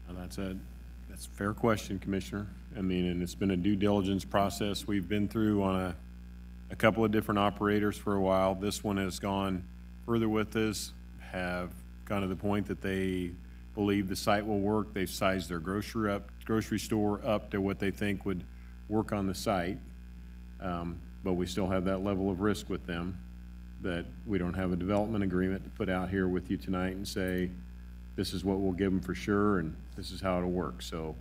Well, that's a fair question, Commissioner. I mean, and it's been a due diligence process we've been through on a couple of different operators for a while. This one has gone further with us, have gone to the point that they believe the site will work. They've sized their grocery store up to what they think would work on the site. But we still have that level of risk with them, that we don't have a development agreement to put out here with you tonight and say, this is what we'll give them for sure, and this is how it'll work. So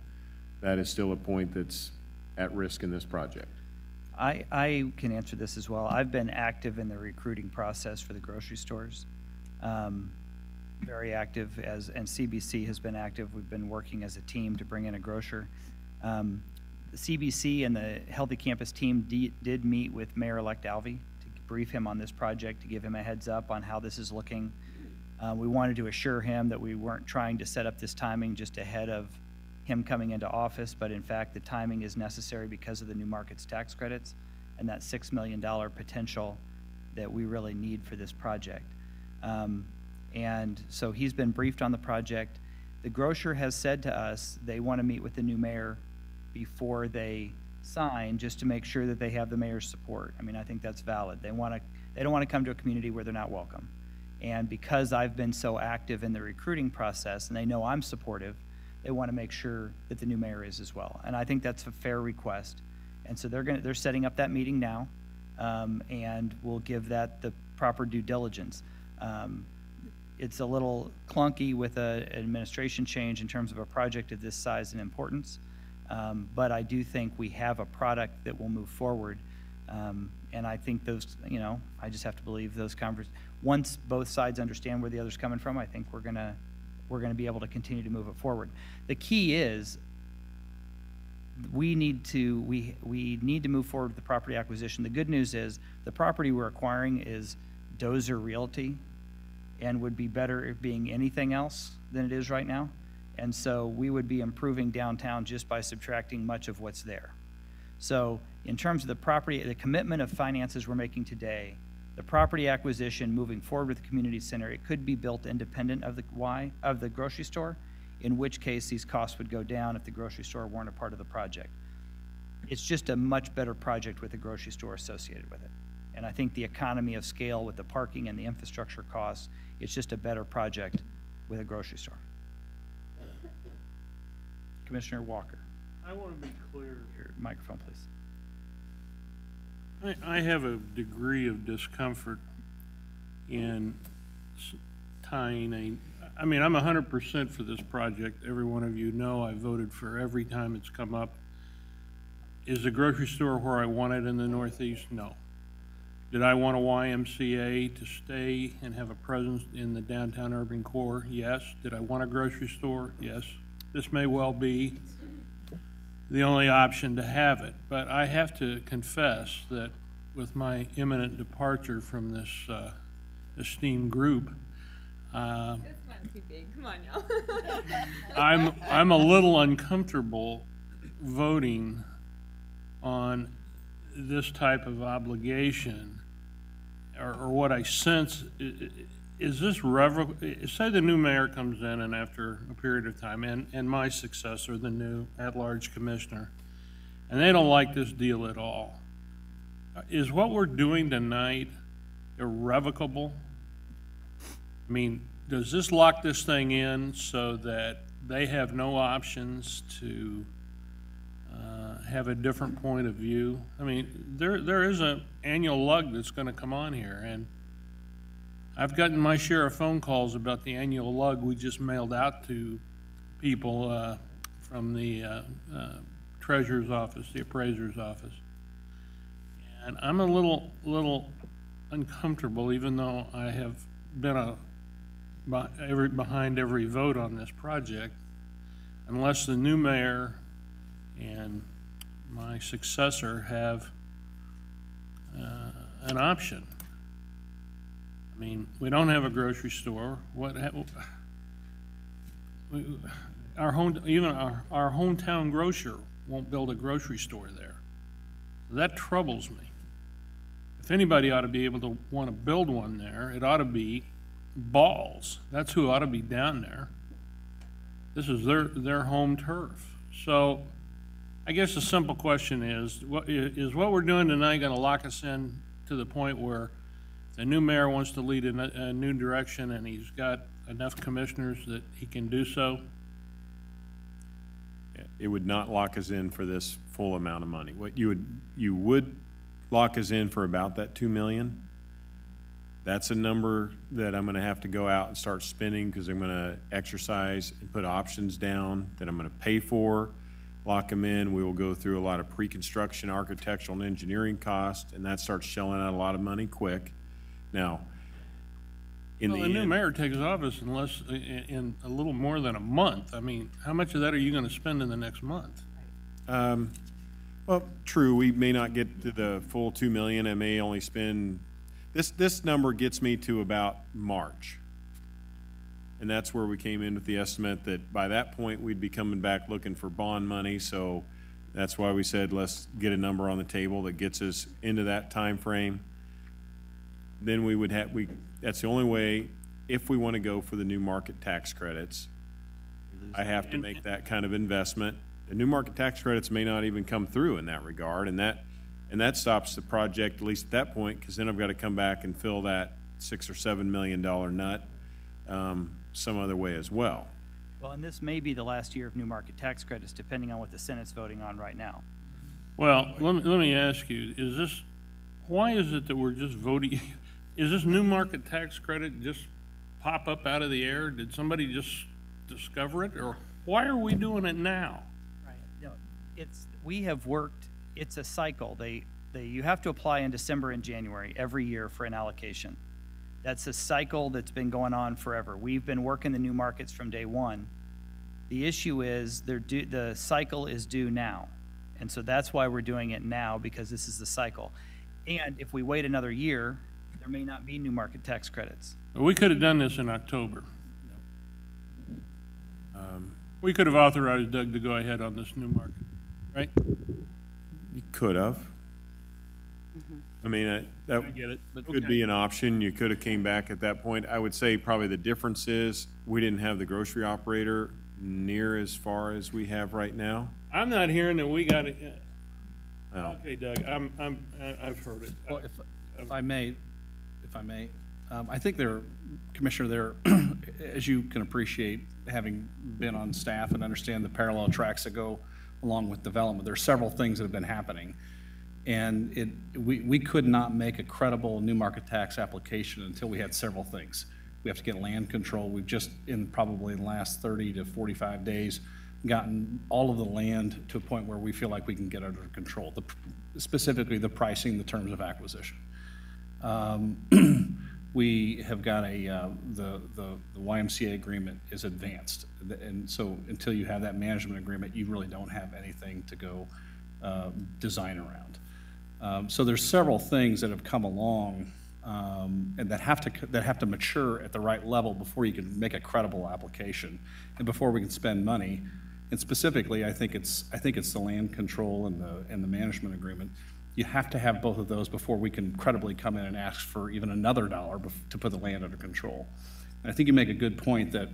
that is still a point that's at risk in this project. I can answer this as well. I've been active in the recruiting process for the grocery stores. Very active, and CBC has been active. We've been working as a team to bring in a grocer. The CBC and the Healthy Campus team did meet with Mayor-elect Alvey to brief him on this project, to give him a heads up on how this is looking. We wanted to assure him that we weren't trying to set up this timing just ahead of him coming into office, but in fact the timing is necessary because of the new markets tax credits and that $6 million potential that we really need for this project. And so he's been briefed on the project. The grocer has said to us they want to meet with the new mayor before they sign, just to make sure that they have the mayor's support. I mean, I think that's valid. They don't want to come to a community where they're not welcome. And because I've been so active in the recruiting process, and they know I'm supportive, they want to make sure that the new mayor is as well. And I think that's a fair request. And so they're setting up that meeting now, and we'll give that the proper due diligence. It's a little clunky with an administration change in terms of a project of this size and importance, but I do think we have a product that will move forward. And I think those, I just have to believe those once both sides understand where the other's coming from, I think we're gonna be able to continue to move it forward. The key is we need to move forward with the property acquisition. The good news is the property we're acquiring is Dozer Realty and would be better being anything else than it is right now. And so we would be improving downtown just by subtracting much of what's there. So in terms of the property, the commitment of finances we're making today, the property acquisition moving forward with the community center, it could be built independent of the grocery store, in which case these costs would go down if the grocery store weren't a part of the project. It's just a much better project with the grocery store associated with it. And I think the economy of scale with the parking and the infrastructure costs, it's just a better project with a grocery store. Commissioner Walker. I want to be clear. Your microphone, please. I have a degree of discomfort in tying I mean, I'm 100% for this project. Every one of you know I voted for every time it's come up. Is the grocery store where I want it in the Northeast? No. Did I want a YMCA to stay and have a presence in the downtown urban core? Yes. Did I want a grocery store? Yes. This may well be the only option to have it, but I have to confess that with my imminent departure from this esteemed group, That's not too big. Come on now. I'm a little uncomfortable voting on this type of obligation, or what I sense is this say the new mayor comes in, and after a period of time, and my successor, the new at-large commissioner, and they don't like this deal at all. Is what we're doing tonight irrevocable? I mean, does this lock this thing in so that they have no options to have a different point of view? I mean, there is an annual lug that's going to come on here, and I've gotten my share of phone calls about the annual lug we just mailed out to people from the treasurer's office, the appraiser's office. And I'm a little uncomfortable, even though I have been behind every vote on this project, unless the new mayor and my successor have an option. I mean, we don't have a grocery store. Our hometown grocer won't build a grocery store there. That troubles me. If anybody ought to be able to want to build one there, it ought to be Balls. That's who ought to be down there. This is their home turf. So I guess the simple question is what we're doing tonight going to lock us in to the point where the new mayor wants to lead a new direction and he's got enough commissioners that he can do so? It would not lock us in for this full amount of money. What you would lock us in for about that 2 million. That's a number that I'm gonna have to go out and start spending because I'm gonna exercise and put options down that I'm gonna pay for, lock them in. We will go through a lot of pre-construction, architectural and engineering costs, and that starts shelling out a lot of money quick. Now, in Well, the the new end, mayor takes office in a little more than a month. I mean, how much of that are you going to spend in the next month? well, true, we may not get to the full 2 million. I may only spend, this number gets me to about March. And that's where we came in with the estimate that by that point, we'd be coming back looking for bond money. So that's why we said, let's get a number on the table that gets us into that time frame. Then we would have, that's the only way, if we want to go for the new market tax credits, I have to make that kind of investment. The new market tax credits may not even come through in that regard, and that stops the project, at least at that point, because then I've got to come back and fill that $6 or $7 million nut some other way as well. Well, and this may be the last year of new market tax credits, depending on what the Senate's voting on right now. Well, let me ask you, why is it that we're just voting? Is this new market tax credit just pop up out of the air? Did somebody just discover it? Or why are we doing it now? Right. No, we have worked, it's a cycle. You have to apply in December and January every year for an allocation. That's a cycle that's been going on forever. We've been working the new markets from day one. The issue is the cycle is due now. And so that's why we're doing it now, because this is the cycle. And if we wait another year, there may not be new market tax credits. We could have done this in October. We could have authorized Doug to go ahead on this new market, right? You could have. I mean, that I get it, but could be an option. You could have came back at that point. I would say probably the difference is we didn't have the grocery operator near as far as we have right now. I'm not hearing that we got it. Well, Okay, Doug, I've heard it. Well, if I may, I think Commissioner, as you can appreciate, having been on staff and understand the parallel tracks that go along with development, there are several things that have been happening. And we could not make a credible new market tax application until we had several things. We have to get land control. We've just, probably in the last 30 to 45 days, gotten all of the land to a point where we feel like we can get it under control, specifically the pricing, the terms of acquisition. We have got the YMCA agreement is advanced. And so until you have that management agreement, you really don't have anything to go design around. So there's several things that have come along and that have to mature at the right level before you can make a credible application and before we can spend money. And specifically, I think it's the land control and the management agreement. You have to have both of those before we can credibly come in and ask for even another dollar to put the land under control. And I think you make a good point that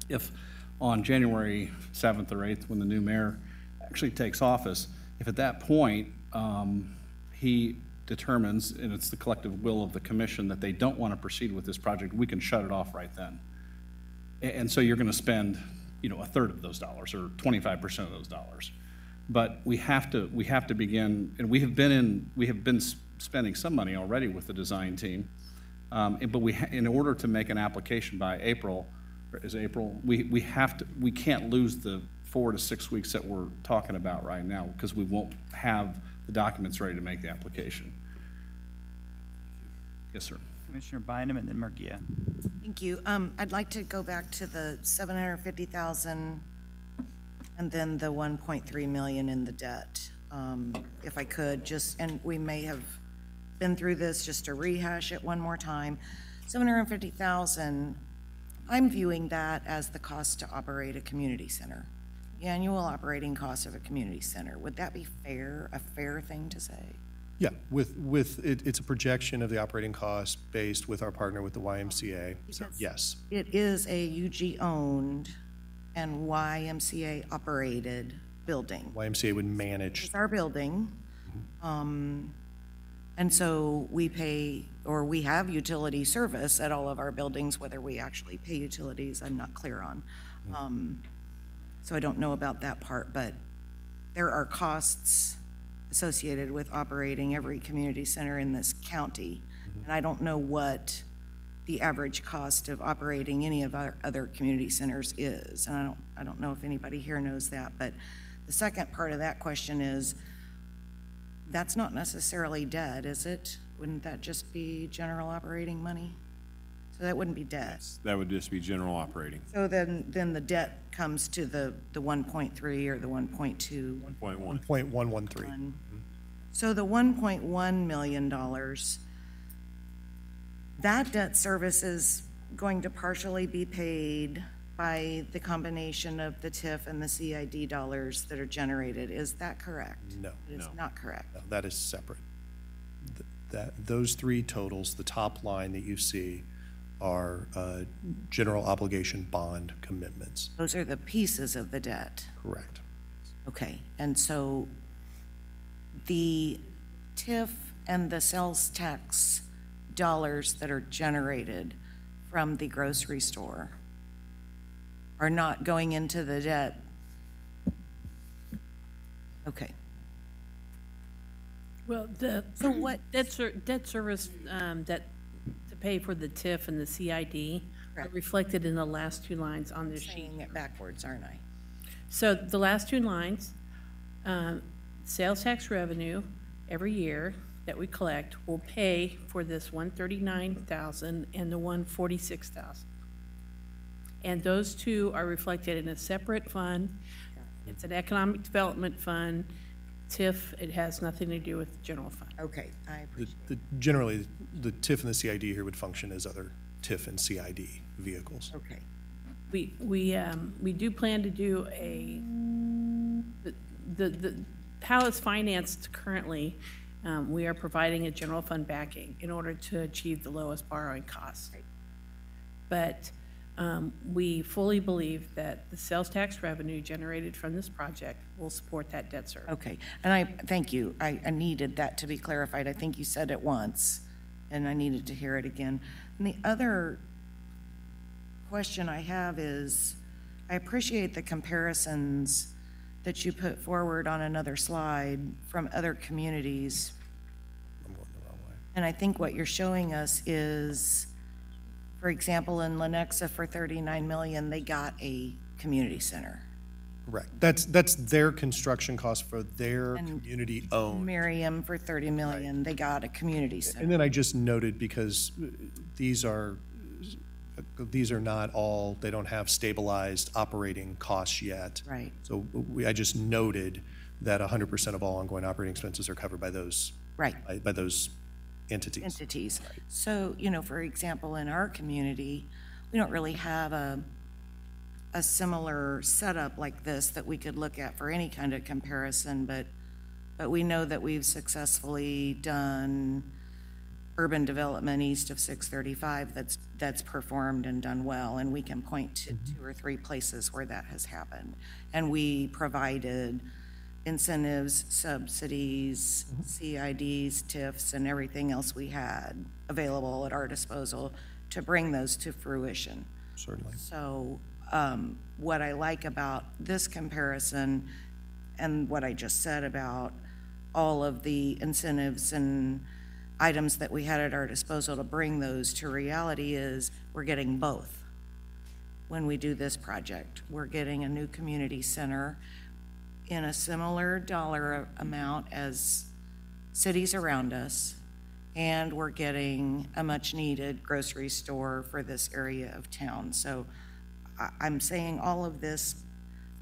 if on January 7th or 8th, when the new mayor actually takes office, if at that point he determines, and it's the collective will of the commission, that they don't want to proceed with this project, we can shut it off right then. And so you're going to spend, a third of those dollars or 25% of those dollars. But we have to begin, and we have been spending some money already with the design team. But in order to make an application by April, we can't lose the 4 to 6 weeks that we're talking about right now because we won't have the documents ready to make the application. Yes, sir. Commissioner Bynum and then Murguia. Thank you. I'd like to go back to the $750,000 and then the $1.3 million in the debt, if I could, and we may have been through this, just to rehash it one more time. $750,000, I'm viewing that as the cost to operate a community center, the annual operating cost of a community center. Would that be a fair thing to say? Yeah, it's a projection of the operating cost based with our partner with the YMCA, so yes. It is a UG-owned and YMCA-operated building. YMCA would manage. It's our building. And so we pay, or we have utility service at all of our buildings, whether we actually pay utilities, I'm not clear on. So I don't know about that part, but there are costs associated with operating every community center in this county. And I don't know what the average cost of operating any of our other community centers is. And I don't know if anybody here knows that, but the second part of that question is, that's not necessarily debt, is it? Wouldn't that just be general operating money? So that wouldn't be debt. That would just be general operating. So then the debt comes to the 1.3 or the 1.2. 1.1. 1.113. So the $1.1 million, that debt service is going to partially be paid by the combination of the TIF and the CID dollars that are generated. Is that correct? No. It is not correct. No, that is separate. Those three totals, the top line that you see, are general obligation bond commitments. Those are the pieces of the debt. Correct. Okay, and so the TIF and the sales tax dollars that are generated from the grocery store are not going into the debt. Okay. Well, So what? debt service, that to pay for the TIF and the CID are Correct. reflected in the last two lines on this sheet. Saying it backwards, aren't I? So the last two lines, sales tax revenue every year that we collect will pay for this 139,000 and the 146,000. And those two are reflected in a separate fund. It's an economic development fund. TIF, it has nothing to do with the general fund. Okay, I appreciate Generally, the TIF and the CID here would function as other TIF and CID vehicles. Okay. We do plan to do how it's financed currently, we are providing a general fund backing in order to achieve the lowest borrowing costs. But we fully believe that the sales tax revenue generated from this project will support that debt service. Okay, and I thank you. I needed that to be clarified. I think you said it once, and I needed to hear it again. And the other question I have is, I appreciate the comparisons that you put forward on another slide from other communities. I'm going the wrong way. And I think what you're showing us is, for example, in Lenexa for 39 million, they got a community center. Correct. That's their construction cost for their And community-owned. Miriam for 30 million, they got a community center. And then I just noted, because these are not all, they don't have stabilized operating costs yet. Right. So I just noted that 100% of all ongoing operating expenses are covered by those. Right. By those entities. Entities. So, for example, in our community, we don't really have a similar setup like this that we could look at for any kind of comparison, but we know that we've successfully done urban development east of 635 that's performed and done well, and we can point to 2 or 3 places where that has happened. And we provided incentives, subsidies, CIDs, TIFs, and everything else we had available at our disposal to bring those to fruition. Certainly. So what I like about this comparison and what I just said about all of the incentives and items that we had at our disposal to bring those to reality is we're getting both. When we do this project, we're getting a new community center in a similar dollar amount as cities around us, and we're getting a much-needed grocery store for this area of town. So I'm saying all of this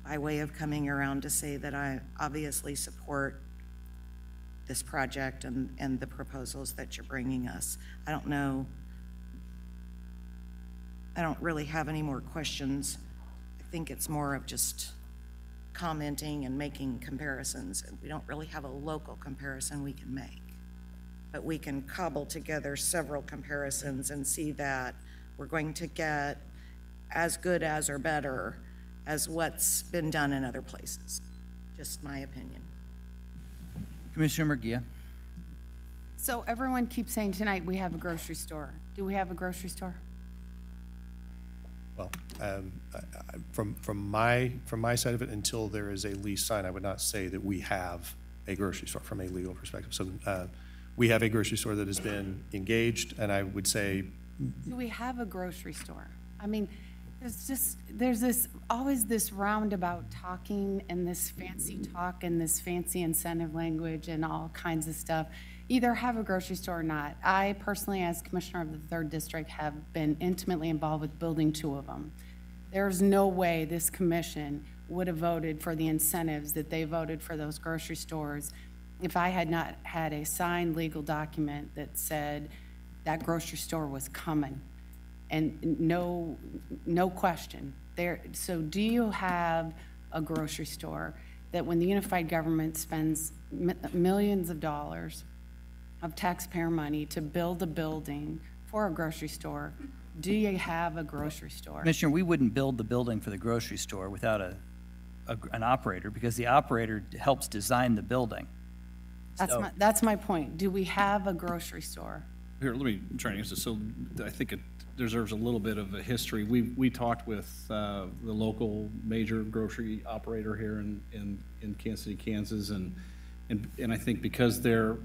by way of coming around to say that I obviously support this project and the proposals that you're bringing us. I don't know, I don't really have any more questions. I think it's more of just commenting and making comparisons. We don't really have a local comparison we can make, but we can cobble together several comparisons and see that we're going to get as good as or better as what's been done in other places. Just my opinion. Commissioner Murguia. So everyone keeps saying tonight we have a grocery store. Do we have a grocery store? Well, from my side of it, until there is a lease signed, I would not say that we have a grocery store from a legal perspective. So we have a grocery store that has been engaged, and I would say, Do we have a grocery store? I mean, there's always this roundabout talking and this fancy talk and this fancy incentive language and all kinds of stuff. Either have a grocery store or not. I personally, as Commissioner of the 3rd District, have been intimately involved with building 2 of them. There's no way this commission would have voted for the incentives that they voted for those grocery stores if I had not had a signed legal document that said that grocery store was coming. And no question. So do you have a grocery store that when the unified government spends millions of dollars of taxpayer money to build a building for a grocery store, do you have a grocery store? Commissioner, we wouldn't build the building for the grocery store without an operator, because the operator helps design the building. That's my point. Do we have a grocery store? Here, let me try to answer. So I think it deserves a little bit of a history. We talked with the local major grocery operator here in Kansas City, Kansas, and I think because their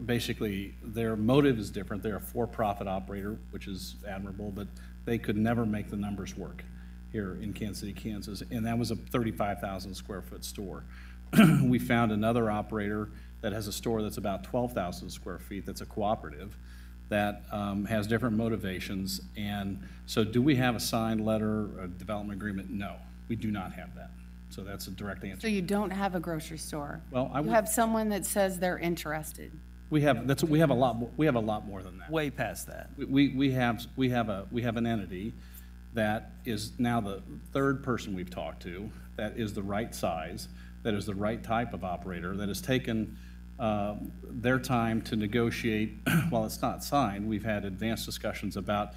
motive is different. They're a for-profit operator, which is admirable, but they could never make the numbers work here in Kansas City, Kansas, and that was a 35,000 square foot store. We found another operator that has a store that's about 12,000 square feet, that's a cooperative, that has different motivations. And so do we have a signed letter, a development agreement? No, we do not have that. So that's a direct answer. So you don't have a grocery store? Well, you have someone that says they're interested. We have a lot more than that. Way past that. We have an entity that is now the 3rd person we've talked to, that is the right size, that is the right type of operator, that has taken their time to negotiate. While it's not signed, we've had advanced discussions about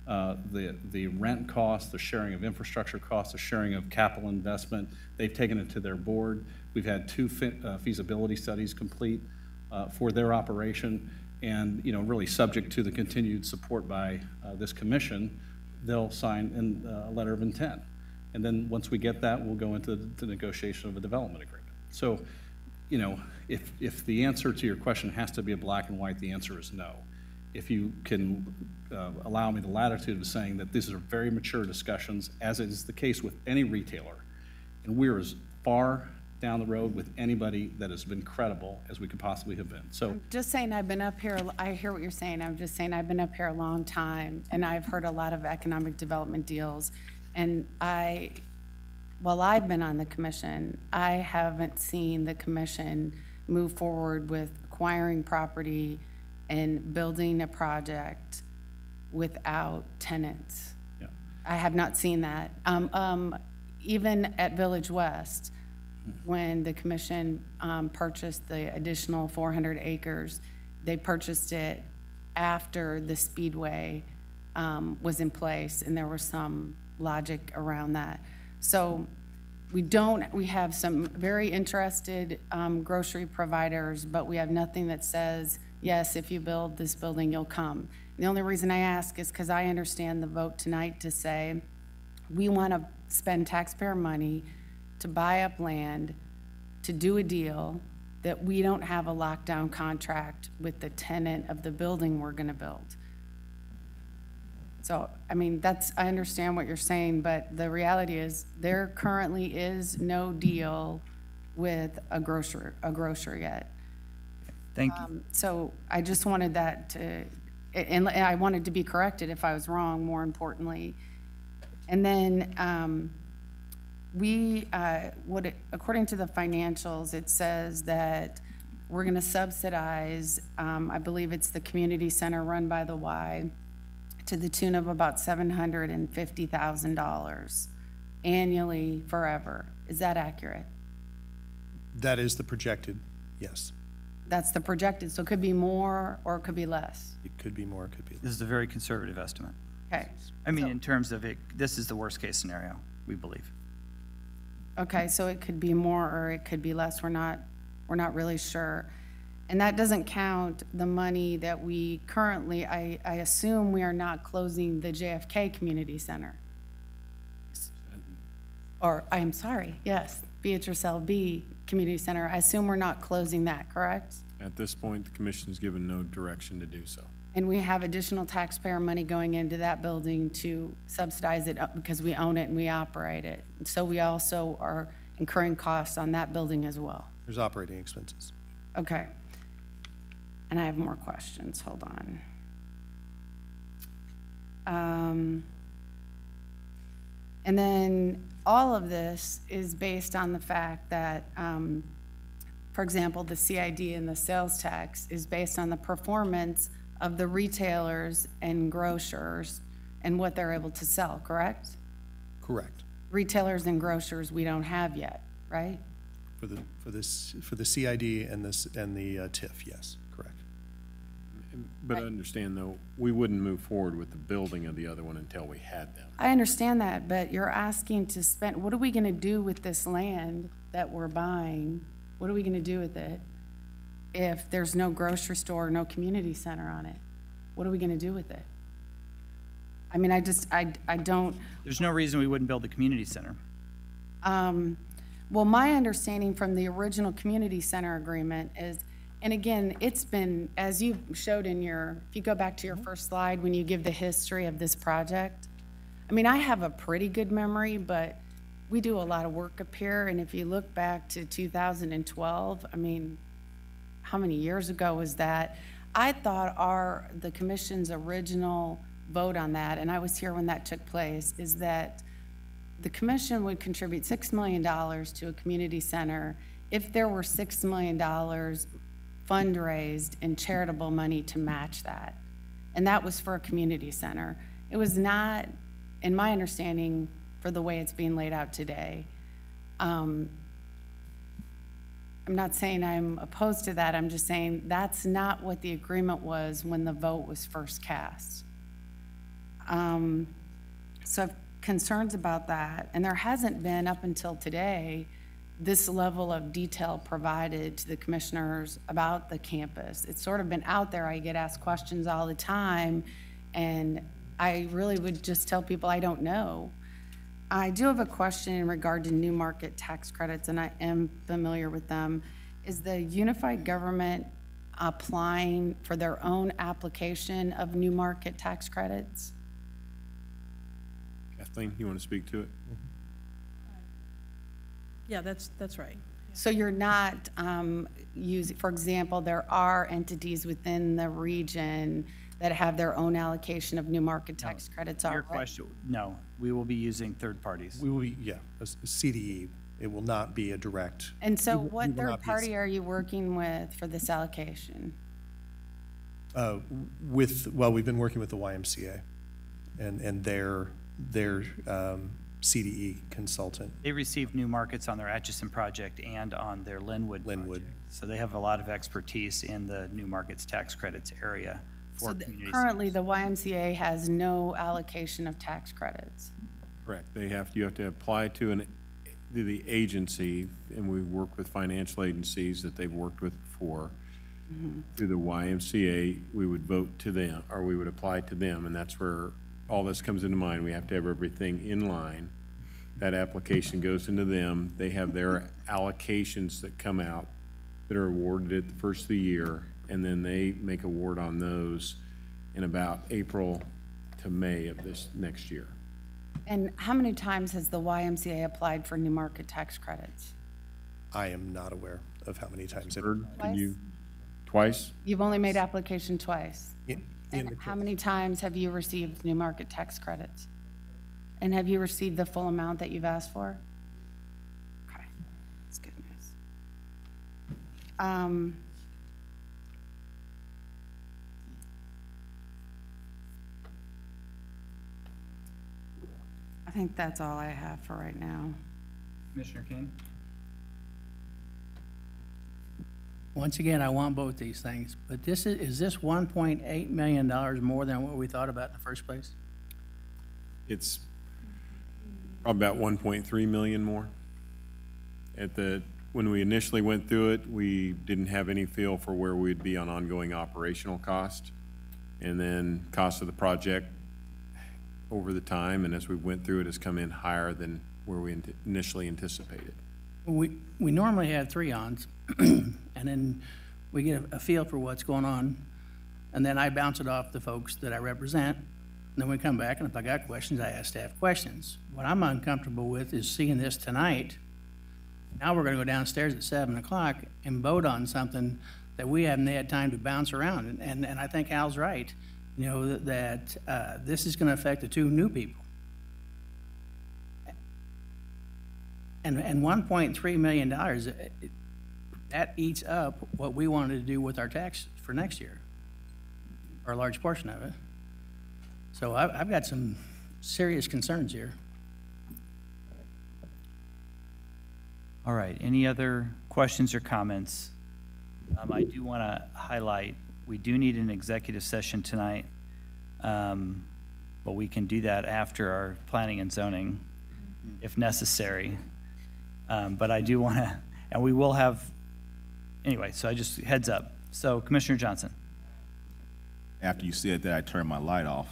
the rent costs, the sharing of infrastructure costs, the sharing of capital investment. They've taken it to their board. We've had 2 feasibility studies complete for their operation, and really subject to the continued support by this commission, they'll sign a letter of intent. And then once we get that, we'll go into the negotiation of a development agreement. So, if the answer to your question has to be a black and white, the answer is no. If you can allow me the latitude of saying that these are very mature discussions, as is the case with any retailer, and we're as far down the road with anybody that has been credible as we could possibly have been. So I'm just saying, I've been up here, I hear what you're saying, I'm just saying I've been up here a long time, and I've heard a lot of economic development deals, and while I've been on the commission, I haven't seen the commission move forward with acquiring property and building a project without tenants. Yeah. I have not seen that. Even at Village West, when the commission purchased the additional 400 acres, they purchased it after the Speedway was in place, and there was some logic around that. So we have some very interested grocery providers, but we have nothing that says, yes, if you build this building, you'll come. The only reason I ask is because I understand the vote tonight to say we want to spend taxpayer money to buy up land, to do a deal that we don't have a lockdown contract with the tenant of the building we're going to build. So, I mean, I understand what you're saying, but the reality is there currently is no deal with a grocer yet. Thank you. So I just wanted that to, and I wanted to be corrected if I was wrong, more importantly. And then according to the financials, it says that we're going to subsidize, I believe it's the community center run by the Y, to the tune of about $750,000 annually forever. Is that accurate? that is the projected, yes. That's the projected, so it could be more or it could be less. It could be more, it could be less. This is a very conservative estimate. Okay. I mean, in terms of it, this is the worst-case scenario, we believe. Okay, so it could be more or it could be less, we're not really sure. And that doesn't count the money that we currently, I assume we are not closing the JFK Community Center. Or, I'm sorry, yes, Beatrice LB Community Center. I assume we're not closing that, correct? At this point, the commission's given no direction to do so. And we have additional taxpayer money going into that building to subsidize it because we own it and we operate it. So we also are incurring costs on that building as well. There's operating expenses. Okay. And I have more questions, hold on. And then all of this is based on the fact that, for example, the CID and the sales tax is based on the performance of the retailers and grocers and what they're able to sell, correct? Correct. Retailers and grocers we don't have yet, right? For the CID and the TIF, yes, correct. But understand, though, we wouldn't move forward with the building of the other one until we had them. I understand that, but you're asking to spend, what are we gonna do with this land that we're buying? What are we gonna do with it if there's no grocery store, no community center on it? What are we gonna do with it? I mean, I don't. There's no reason we wouldn't build the community center. Well, my understanding from the original community center agreement is, and again, it's been, as you showed in your, if you go back to your first slide, when you give the history of this project, I mean, I have a pretty good memory, but we do a lot of work up here, and if you look back to 2012, I mean, how many years ago was that? I thought the commission's original vote on that, and I was here when that took place, is that the commission would contribute $6 million to a community center if there were $6 million fundraised in charitable money to match that. And that was for a community center. It was not, in my understanding, for the way it's being laid out today. I'm not saying I'm opposed to that, I'm just saying that's not what the agreement was when the vote was first cast. So I've concerns about that, and there hasn't been up until today this level of detail provided to the commissioners about the campus. It's sort of been out there. I get asked questions all the time, and I really would just tell people I don't know. I do have a question in regard to new market tax credits, and I am familiar with them. Is the unified government applying for their own application of new market tax credits? Kathleen, you want to speak to it? Yeah, that's right. So you're not using, for example, there are entities within the region that have their own allocation of new market tax credits already? Your question, no, we will be using third parties. We will be, yeah, a CDE. It will not be a direct. And so what third party are you working with for this allocation? Well, we've been working with the YMCA and their CDE consultant. They received new markets on their Atchison project and on their Linwood project. So they have a lot of expertise in the new markets tax credits area for community Currently, centers. the YMCA has no allocation of tax credits. Correct. You have to apply to the agency, and we work with financial agencies that they've worked with before. Through the YMCA, we would vote to them, or we would apply to them, and that's where all this comes into mind. We have to have everything in line. That application goes into them. They have their allocations that come out that are awarded at the first of the year, and then they make award on those in about April to May of this next year. And how many times has the YMCA applied for new market tax credits? I am not aware of how many times. Twice? You've only made application twice. And how many times have you received new market tax credits? And have you received the full amount that you've asked for? Okay, that's good news. I think that's all I have for right now. Commissioner King? Once again, I want both these things, but is this $1.8 million more than what we thought about in the first place? It's probably about 1.3 million more. When we initially went through it, we didn't have any feel for where we'd be on ongoing operational cost. And then cost of the project over the time, and as we went through it, has come in higher than where we initially anticipated. We normally have 3-ons, and then we get a feel for what's going on, and then I bounce it off the folks that I represent. And then we come back, and if I got questions, I ask staff questions. What I'm uncomfortable with is seeing this tonight. Now we're gonna go downstairs at 7 o'clock and vote on something that we haven't had time to bounce around. And I think Al's right, you know, that this is gonna affect the 2 new people. And $1.3 million, that eats up what we wanted to do with our tax for next year, or a large portion of it. So I've got some serious concerns here. All right, any other questions or comments? I do want to highlight, we do need an executive session tonight, but we can do that after our planning and zoning, if necessary. But I do want to, and we will have, anyway, so I just, heads up. So Commissioner Johnson. After you said that, I turned my light off.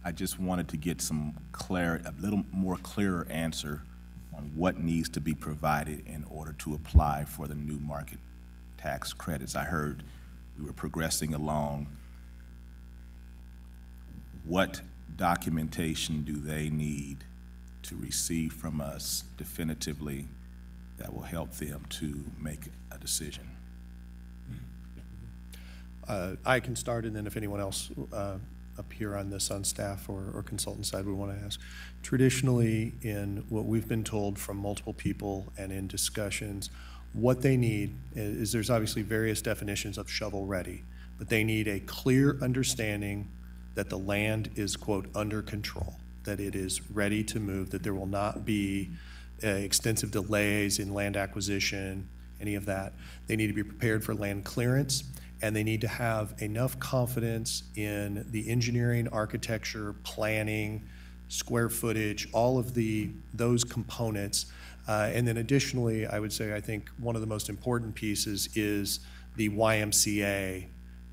I just wanted to get some a little more clearer answer on what needs to be provided in order to apply for the new market tax credits. I heard we were progressing along. What documentation do they need to receive from us definitively that will help them to make a decision? I can start, and then if anyone else up here on this, on staff or consultant side, would want to ask. Traditionally, in what we've been told from multiple people and in discussions, what they need is there's obviously various definitions of shovel-ready, but they need a clear understanding that the land is, quote, under control, that it is ready to move, that there will not be extensive delays in land acquisition, any of that. They need to be prepared for land clearance, and they need to have enough confidence in the engineering, architecture, planning, square footage, all of those components. And then additionally, I would say, I think one of the most important pieces is the YMCA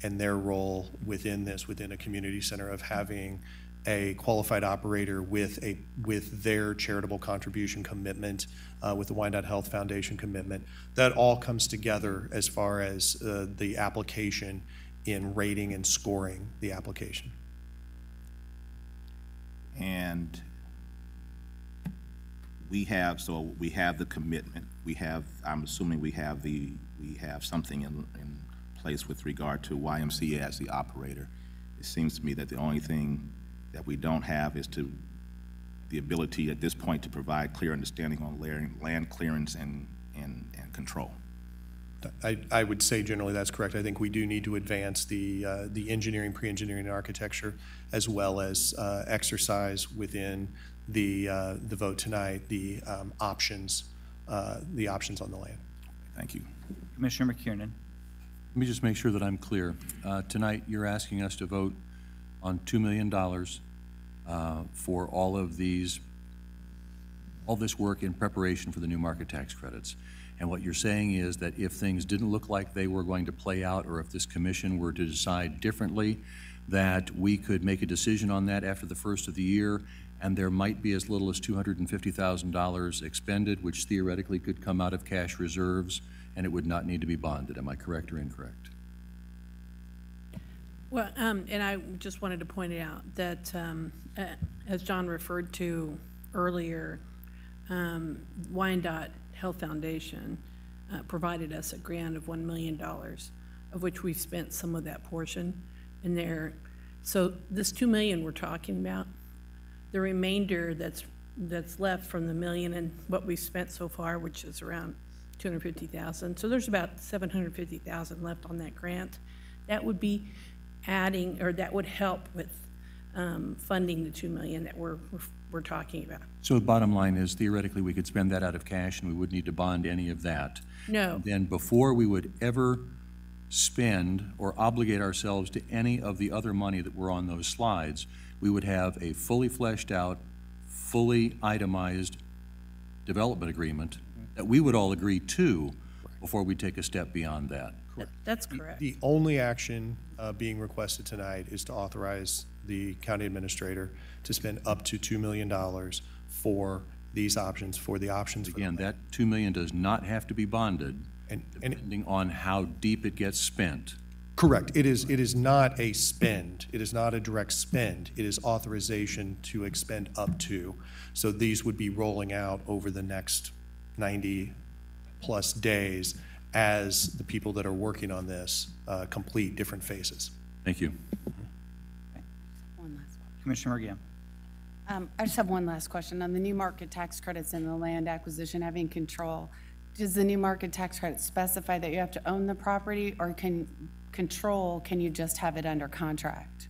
and their role within this, within a community center, of having a qualified operator with their charitable contribution commitment, with the Wyandotte Health Foundation commitment. That all comes together as far as the application in rating and scoring the application. And we have the commitment. I'm assuming we have something in place with regard to YMCA as the operator. It seems to me that the only thing that we don't have is the ability at this point to provide clear understanding on land clearance and control. I would say generally that's correct. I think we do need to advance the engineering, pre-engineering, and architecture, as well as exercise within the vote tonight the options on the land. Thank you. Commissioner McKiernan. Let me just make sure that I'm clear. Tonight, you're asking us to vote on $2 million for all this work in preparation for the new market tax credits. And what you're saying is that if things didn't look like they were going to play out, or if this commission were to decide differently, that we could make a decision on that after the first of the year, and there might be as little as $250,000 expended, which theoretically could come out of cash reserves, and it would not need to be bonded. Am I correct or incorrect? Well, and I just wanted to point out that, as John referred to earlier, Wyandotte Health Foundation provided us a grant of $1 million, of which we've spent some of that portion in there. So this $2 million we're talking about, the remainder that's left from the million and what we've spent so far, which is around $250,000. So there's about $750,000 left on that grant. That would be adding, or that would help with funding the $2 million that we're talking about. So the bottom line is, theoretically, we could spend that out of cash and we wouldn't need to bond any of that. No. And then before we would ever spend or obligate ourselves to any of the other money that were on those slides, we would have a fully fleshed out fully itemized development agreement that we would all agree to before we take a step beyond that. That's correct. The only action being requested tonight is to authorize the county administrator to spend up to $2 million for these options, for the options. Again, that $2 million does not have to be bonded, And depending on how deep it gets spent. correct. It is not a spend. It is not a direct spend. It is authorization to expend up to. So these would be rolling out over the next 90-plus days as the people that are working on this complete different phases. Thank you. One last one. Commissioner Murguia. I just have one last question. On the new market tax credits and the land acquisition having control, does the new market tax credit specify that you have to own the property, or can you just have it under contract?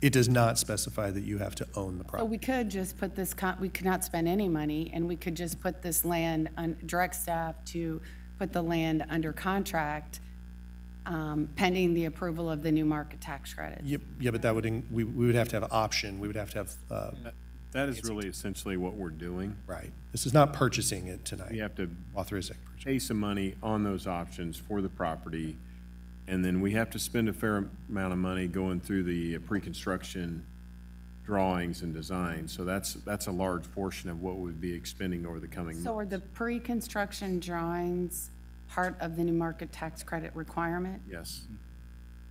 It does not specify that you have to own the So property. we could just put this, we could not spend any money, and we could just put this land, direct staff to put the land under contract pending the approval of the new market tax credits. Yeah, but that would, we would have to have an option. We would have to have, That is really essentially what we're doing. right. This is not purchasing it tonight. We have to Authorizing. pay some money on those options for the property, and then we have to spend a fair amount of money going through the pre-construction drawings and designs. So that's a large portion of what we'd be expending over the coming So months. are the pre-construction drawings part of the new market tax credit requirement? Yes.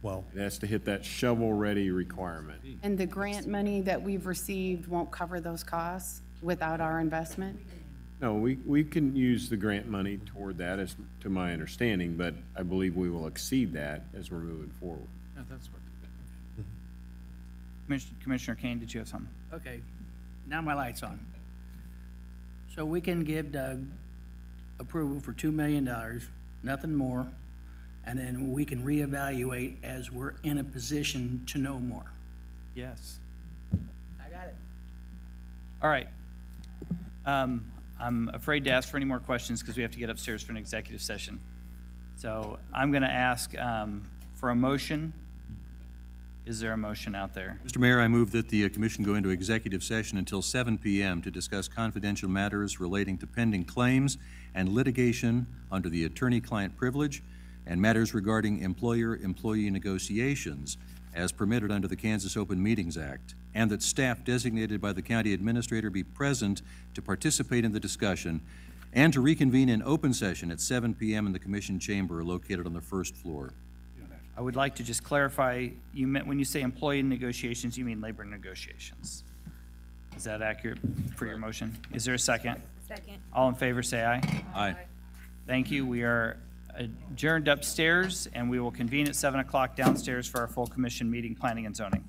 Well, It has to hit that shovel-ready requirement. And the grant money that we've received won't cover those costs without our investment? No, we can use the grant money toward that, as to my understanding, but I believe we will exceed that as we're moving forward. Commissioner Kane, did you have something? Okay, now my light's on. So we can give Doug approval for $2 million, nothing more, and then we can reevaluate as we're in a position to know more. Yes. I got it. All right. I'm afraid to ask for any more questions because we have to get upstairs for an executive session. So I'm going to ask for a motion. Is there a motion out there? Mr. Mayor, I move that the commission go into executive session until 7 p.m. to discuss confidential matters relating to pending claims and litigation under the attorney-client privilege and matters regarding employer-employee negotiations as permitted under the Kansas Open Meetings Act, and that staff designated by the county administrator be present to participate in the discussion, and to reconvene in open session at 7 p.m. in the commission chamber located on the first floor. I would like to just clarify, you meant, when you say employee negotiations, you mean labor negotiations. Is that accurate for your motion? Is there a second? Second. All in favor, say aye. Aye. Thank you. We are adjourned upstairs, and we will convene at 7 o'clock downstairs for our full commission meeting, planning and zoning.